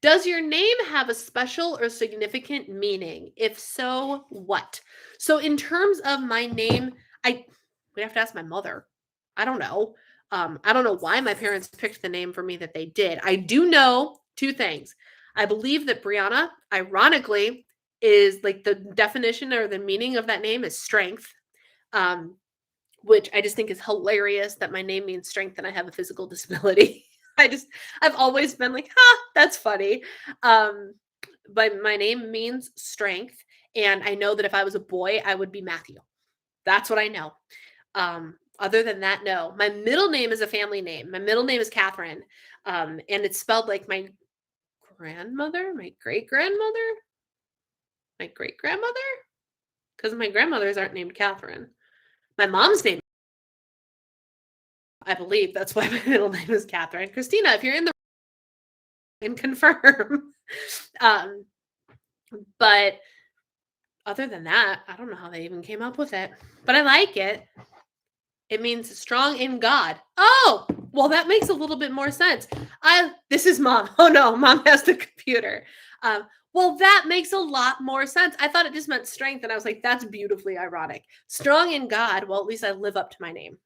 Does your name have a special or significant meaning? If so, what? So in terms of my name, we have to ask my mother. I don't know. I don't know why my parents picked the name for me that they did. I do know 2 things. I believe that Brianna, ironically, is like the definition or the meaning of that name is strength. Which I just think is hilarious that my name means strength and I have a physical disability. I've always been like, that's funny. But my name means strength. And I know that if I was a boy, I would be Matthew. That's what I know. Other than that, no. My middle name is a family name. My middle name is Catherine. And it's spelled like my grandmother, my great-grandmother, my great-grandmother. Because my grandmothers aren't named Catherine. My mom's name, I believe that's why my middle name is Catherine. Christina, if you're in the and confirm. But other than that, I don't know how they even came up with it. But I like it. It means strong in God. Oh, well, that makes a little bit more sense. This is mom. Oh no, mom has the computer. Well, that makes a lot more sense. I thought it just meant strength, and I was like, that's beautifully ironic. Strong in God. Well, at least I live up to my name.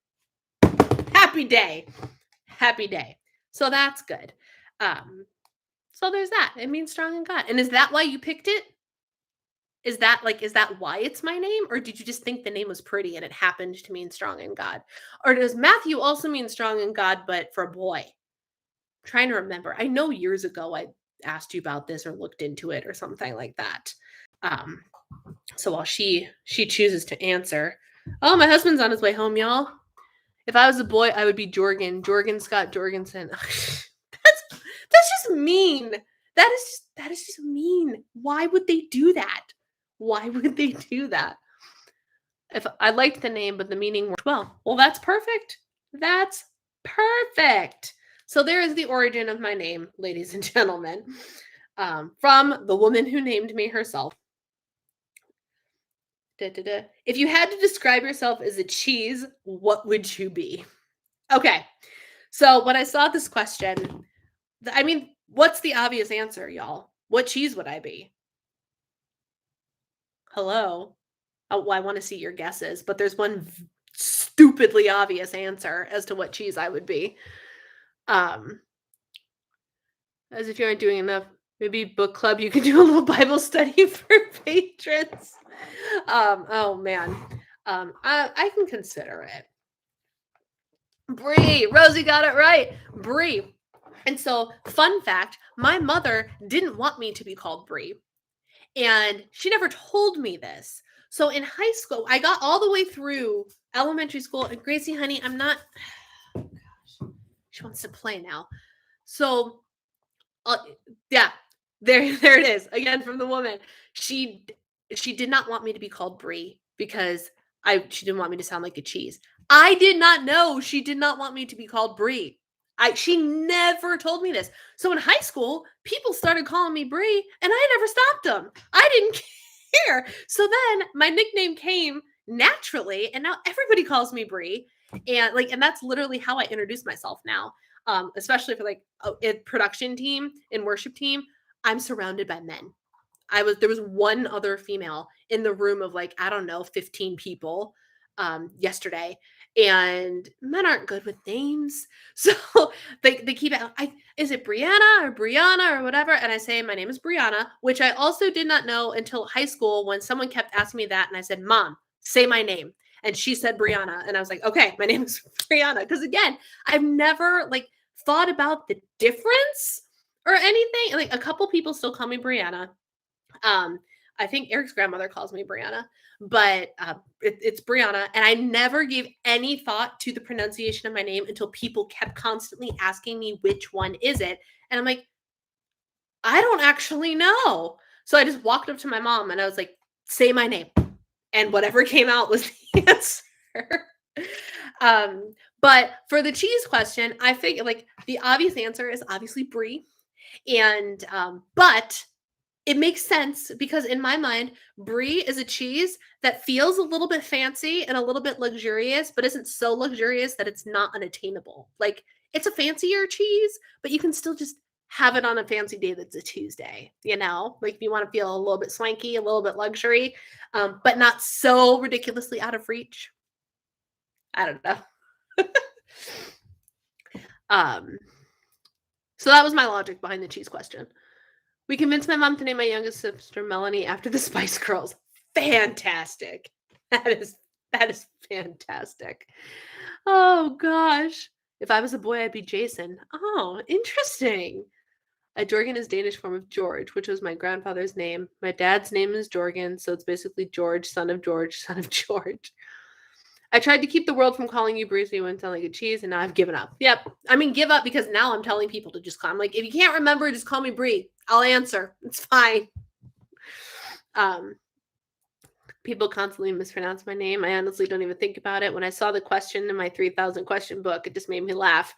Happy day. Happy day. So that's good. So there's that. It means strong in God. And is that why you picked it? Is that why it's my name? Or did you just think the name was pretty and it happened to mean strong in God? Or does Matthew also mean strong in God, but for a boy? I'm trying to remember. I know years ago I asked you about this or looked into it or something like that. So while she chooses to answer. Oh, my husband's on his way home, y'all. If I was a boy, I would be Jorgen Scott Jorgensen. That's just mean. That is just mean. Why would they do that? Why would they do that? If I liked the name, but the meaning worked well. Well, that's perfect. That's perfect. So there is the origin of my name, ladies and gentlemen, from the woman who named me herself. If you had to describe yourself as a cheese, what would you be? Okay. So when I saw this question, I mean, what's the obvious answer, y'all? What cheese would I be? Hello? Oh, well, I want to see your guesses, but there's one stupidly obvious answer as to what cheese I would be. As if you aren't doing enough, maybe book club, you could do a little Bible study for patrons. Oh man. I can consider it. Brie, Rosie got it right. Brie. And so, fun fact, my mother didn't want me to be called Brie. And she never told me this. So in high school, I got all the way through elementary school. And Gracie, honey, I'm not. Oh, gosh, she wants to play now. So, yeah, there it is again from the woman. She did not want me to be called Brie because she didn't want me to sound like a cheese. I did not know she did not want me to be called Brie. She never told me this. So in high school, people started calling me Brie, and I never stopped them. I didn't care. So then my nickname came naturally, and now everybody calls me Brie. And that's literally how I introduce myself now. Especially for like a production team and worship team, I'm surrounded by men. There was one other female in the room of like, I don't know, 15 people. yesterday, and men aren't good with names. So they keep is it Brianna or Brianna or whatever? And I say my name is Brianna, which I also did not know until high school when someone kept asking me that, and I said, "Mom, say my name." And she said Brianna, and I was like, "Okay, my name is Brianna." Because again, I've never like thought about the difference or anything. Like a couple people still call me Brianna. Um, I think Eric's grandmother calls me Brianna, but it's Brianna. And I never gave any thought to the pronunciation of my name until people kept constantly asking me which one is it. And I'm like, I don't actually know. So I just walked up to my mom and I was like, say my name. And whatever came out was the answer. um, but for the cheese question, I figure like the obvious answer is obviously brie. And but it makes sense because in my mind, brie is a cheese that feels a little bit fancy and a little bit luxurious, but isn't so luxurious that it's not unattainable. Like it's a fancier cheese, but you can still just have it on a fancy day that's a Tuesday, you know? Like if you want to feel a little bit swanky, a little bit luxury, but not so ridiculously out of reach. I don't know. um, so that was my logic behind the cheese question. We convinced my mom to name my youngest sister Melanie after the Spice Girls. Fantastic. That is fantastic. Oh gosh. If I was a boy, I'd be Jason. Oh, interesting. A Jorgen is Danish form of George, which was my grandfather's name. My dad's name is Jorgen, so it's basically George, son of George, son of George. I tried to keep the world from calling you Bruce, you wouldn't sound like a cheese, and now I've given up. Yep. I mean, give up because now I'm telling people to just call. I'm like, if you can't remember, just call me Brie. I'll answer. It's fine. People constantly mispronounce my name. I honestly don't even think about it. When I saw the question in my 3,000 question book, it just made me laugh.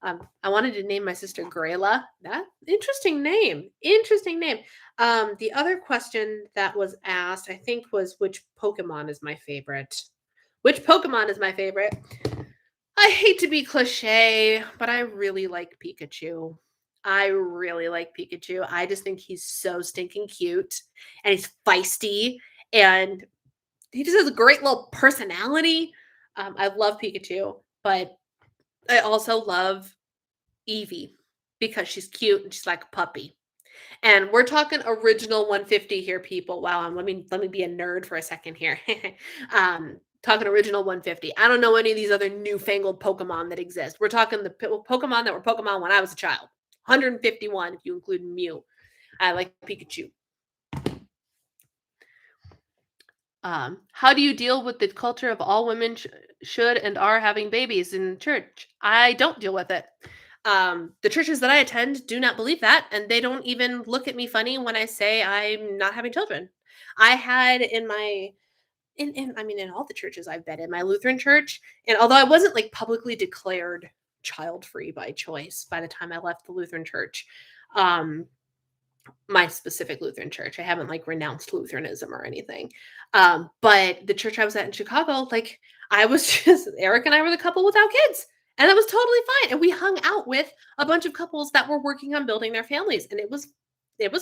I wanted to name my sister Grayla. That interesting name. Interesting name. The other question that was asked, I think, was which Pokemon is my favorite. Which Pokemon is my favorite? I hate to be cliche, but I really like Pikachu. I really like Pikachu. I just think he's so stinking cute and he's feisty and he just has a great little personality. I love Pikachu, but I also love Eevee because she's cute and she's like a puppy. And we're talking original 150 here, people. Wow, let me be a nerd for a second here. Talking original 150. I don't know any of these other newfangled Pokemon that exist. We're talking the Pokemon that were Pokemon when I was a child. 151 if you include Mew. I like Pikachu. How do you deal with the culture of all women should and are having babies in church? I don't deal with it. The churches that I attend do not believe that, and they don't even look at me funny when I say I'm not having children. I had in my in all the churches I've been in, my Lutheran church, and although I wasn't like publicly declared child free by choice by the time I left the Lutheran church, my specific Lutheran church, I haven't like renounced Lutheranism or anything. But the church I was at in Chicago, like I was just Eric and I were the couple without kids. And that was totally fine. And we hung out with a bunch of couples that were working on building their families. And it was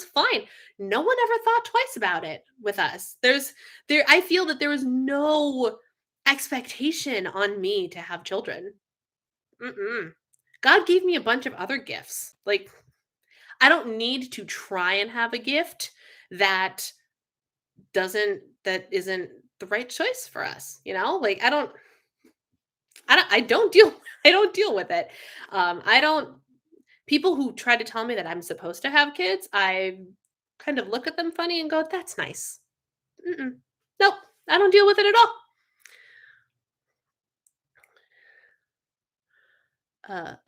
fine. No one ever thought twice about it with us. I feel that there was no expectation on me to have children. Mm-mm. God gave me a bunch of other gifts. Like I don't need to try and have a gift that that isn't the right choice for us, you know? Like I don't deal I don't deal with it. I don't people who try to tell me that I'm supposed to have kids, I kind of look at them funny and go, "That's nice." Mm-mm. Nope, I don't deal with it at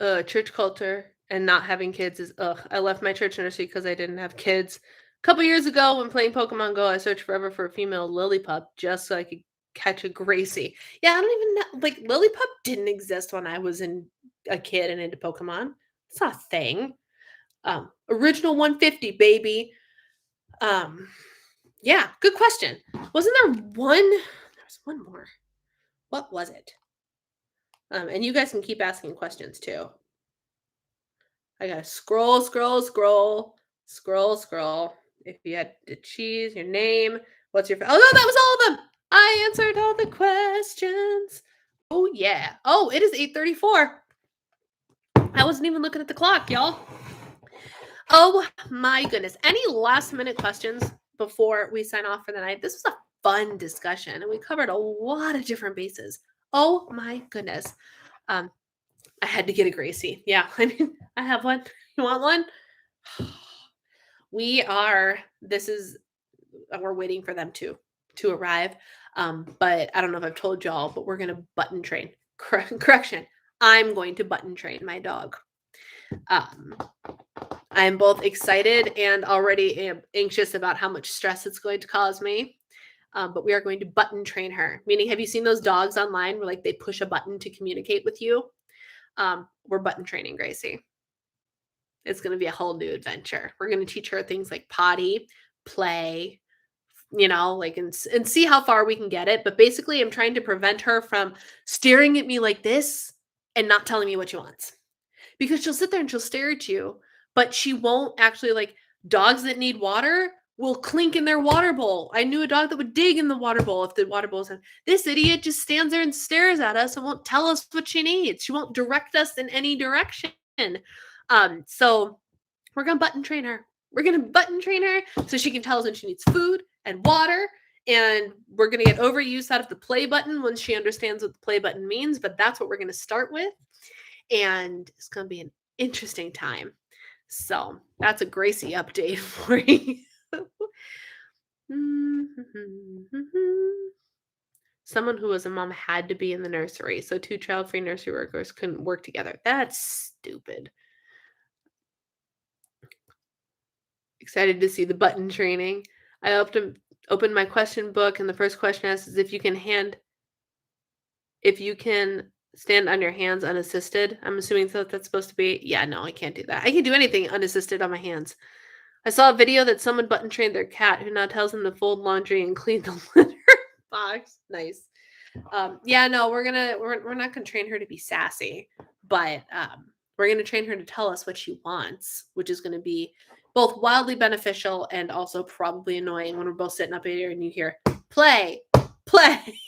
all. Church culture and not having kids is ugh. I left my church nursery because I didn't have kids. A couple years ago, when playing Pokemon Go, I searched forever for a female Lillipup just so I could catch a Gracie. Yeah, I don't even know. Like Lillipup didn't exist when I was a kid and into Pokemon. It's not a thing. Original 150, baby. Yeah, good question. Wasn't there one? There was one more. What was it? And you guys can keep asking questions too. I gotta scroll, scroll, scroll, scroll, scroll. If you had to choose your name, what's your? Oh no, that was all of them. I answered all the questions. Oh, yeah. Oh, it is 8:34. I wasn't even looking at the clock, y'all. Oh, my goodness. Any last minute questions before we sign off for the night? This was a fun discussion, and we covered a lot of different bases. Oh, my goodness. I had to get a Gracie. Yeah, I mean, I have one. You want one? We're waiting for them to arrive. But I don't know if I've told y'all, but we're gonna button train. Correction. I'm going to button train my dog. I'm both excited and already anxious about how much stress it's going to cause me. But we are going to button train her. Meaning, have you seen those dogs online where like they push a button to communicate with you? We're button training Gracie. It's going to be a whole new adventure. We're going to teach her things like potty, play, like and see how far we can get it. But basically, I'm trying to prevent her from staring at me like this and not telling me what she wants. Because she'll sit there and she'll stare at you, but she won't actually like dogs that need water will clink in their water bowl. I knew a dog that would dig in the water bowl if the water bowl's in. This idiot just stands there and stares at us and won't tell us what she needs. She won't direct us in any direction. So we're gonna button train her. We're gonna button train her so she can tell us when she needs food and water. And we're gonna get overuse out of the play button once she understands what the play button means. But that's what we're gonna start with. And it's going to be an interesting time. So that's a Gracie update for you. Someone who was a mom had to be in the nursery, so 2 child-free nursery workers couldn't work together. That's stupid. Excited to see the button training. I opened my question book, and the first question asks is if you can stand on your hands unassisted. I'm assuming that's supposed to be. Yeah, no, I can't do that. I can do anything unassisted on my hands. I saw a video that someone button trained their cat who now tells them to fold laundry and clean the litter box. Nice. Yeah, no, we're not gonna train her to be sassy, but we're gonna train her to tell us what she wants, which is gonna be both wildly beneficial and also probably annoying when we're both sitting up here and you hear play, play,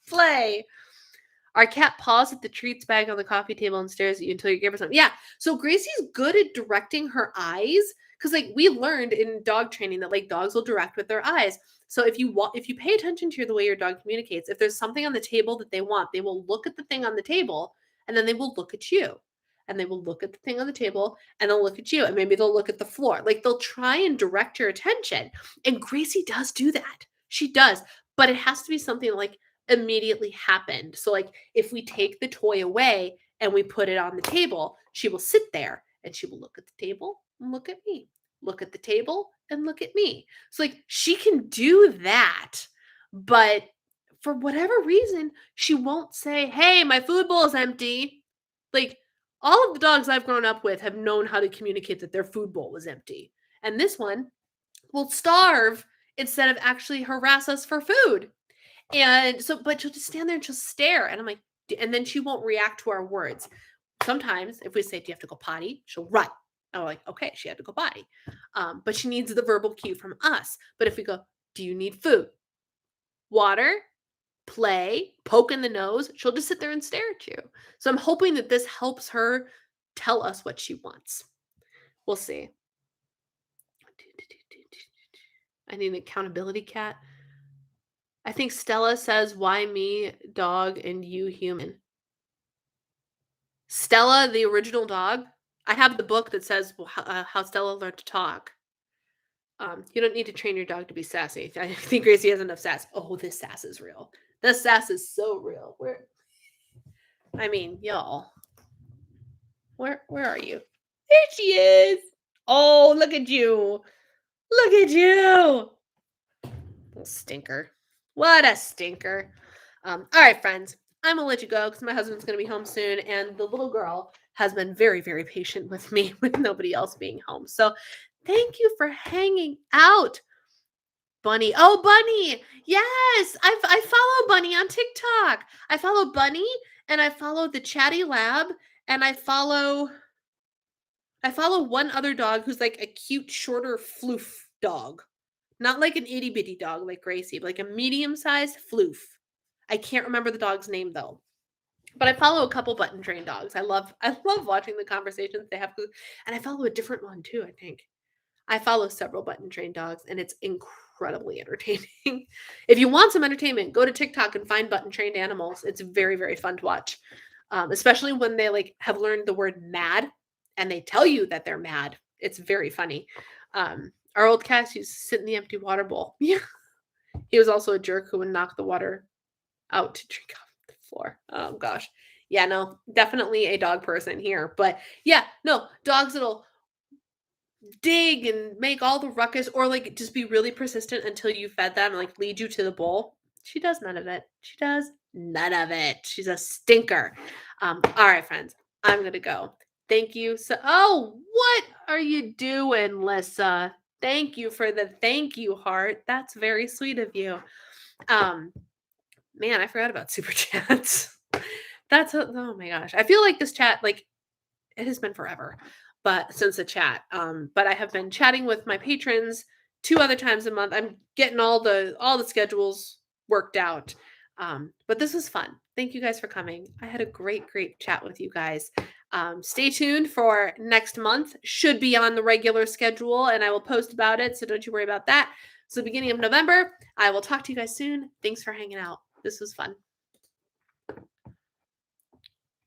play. Our cat paws at the treats bag on the coffee table and stares at you until you give her something. Yeah. So Gracie's good at directing her eyes because, like, we learned in dog training that like dogs will direct with their eyes. So if you pay attention to the way your dog communicates, if there's something on the table that they want, they will look at the thing on the table and then they will look at you. And they will look at the thing on the table and they'll look at you and maybe they'll look at the floor. Like they'll try and direct your attention. And Gracie does do that. She does. But it has to be something like immediately happened. So like if we take the toy away and we put it on the table, she will sit there and she will look at the table and look at me. Look at the table and look at me. So like she can do that, but for whatever reason, she won't say, "Hey, my food bowl is empty." Like all of the dogs I've grown up with have known how to communicate that their food bowl was empty. And this one will starve instead of actually harass us for food. And so, but she'll just stand there and she'll stare. And I'm like, and then she won't react to our words. Sometimes if we say, "Do you have to go potty?" She'll run. And we're like, okay, she had to go potty. But she needs the verbal cue from us. But if we go, "Do you need food? Water? Play? Poke in the nose?" She'll just sit there and stare at you. So I'm hoping that this helps her tell us what she wants. We'll see. I need an accountability cat. I think Stella says, "Why me, dog, and you, human?" Stella, the original dog. I have the book that says how Stella learned to talk. You don't need to train your dog to be sassy. I think Gracie has enough sass. Oh, this sass is real. This sass is so real. I mean, y'all. Where are you? There she is. Oh, look at you. Look at you. Little stinker. What a stinker. All right, friends. I'm gonna let you go because my husband's gonna be home soon, and the little girl has been very, very patient with me with nobody else being home. So thank you for hanging out. Bunny. Oh, Bunny. Yes. I follow Bunny on TikTok. I follow Bunny and I follow the Chatty Lab and I follow one other dog who's like a cute, shorter floof dog. Not like an itty bitty dog like Gracie, but like a medium-sized floof. I can't remember the dog's name though. But I follow a couple button trained dogs. I love watching the conversations they have, and I follow a different one too, I think. I follow several button trained dogs, and it's incredibly entertaining. If you want some entertainment, go to TikTok and find button trained animals. It's very, very fun to watch, especially when they like have learned the word mad and they tell you that they're mad. It's very funny. Our old cat used to sit in the empty water bowl. Yeah, he was also a jerk who would knock the water out to drink off the floor. Oh gosh, yeah, no, definitely a dog person here. But yeah, no, dogs that'll dig and make all the ruckus or like just be really persistent until you fed them and like lead you to the bowl. She does none of it. She does none of it. She's a stinker. All right, friends, I'm gonna go. Thank you. So, oh, what are you doing, Lissa? Thank you for the thank you heart. That's very sweet of you. Man, I forgot about super chats. Oh my gosh. I feel like this chat, like, it has been forever, but since the chat. But I have been chatting with my patrons 2 other times a month. I'm getting all the schedules worked out. But this was fun. Thank you guys for coming. I had a great chat with you guys. Stay tuned for next month. Should be on the regular schedule, and I will post about it, so don't you worry about that. So beginning of November, I will talk to you guys soon. Thanks for hanging out. This was fun.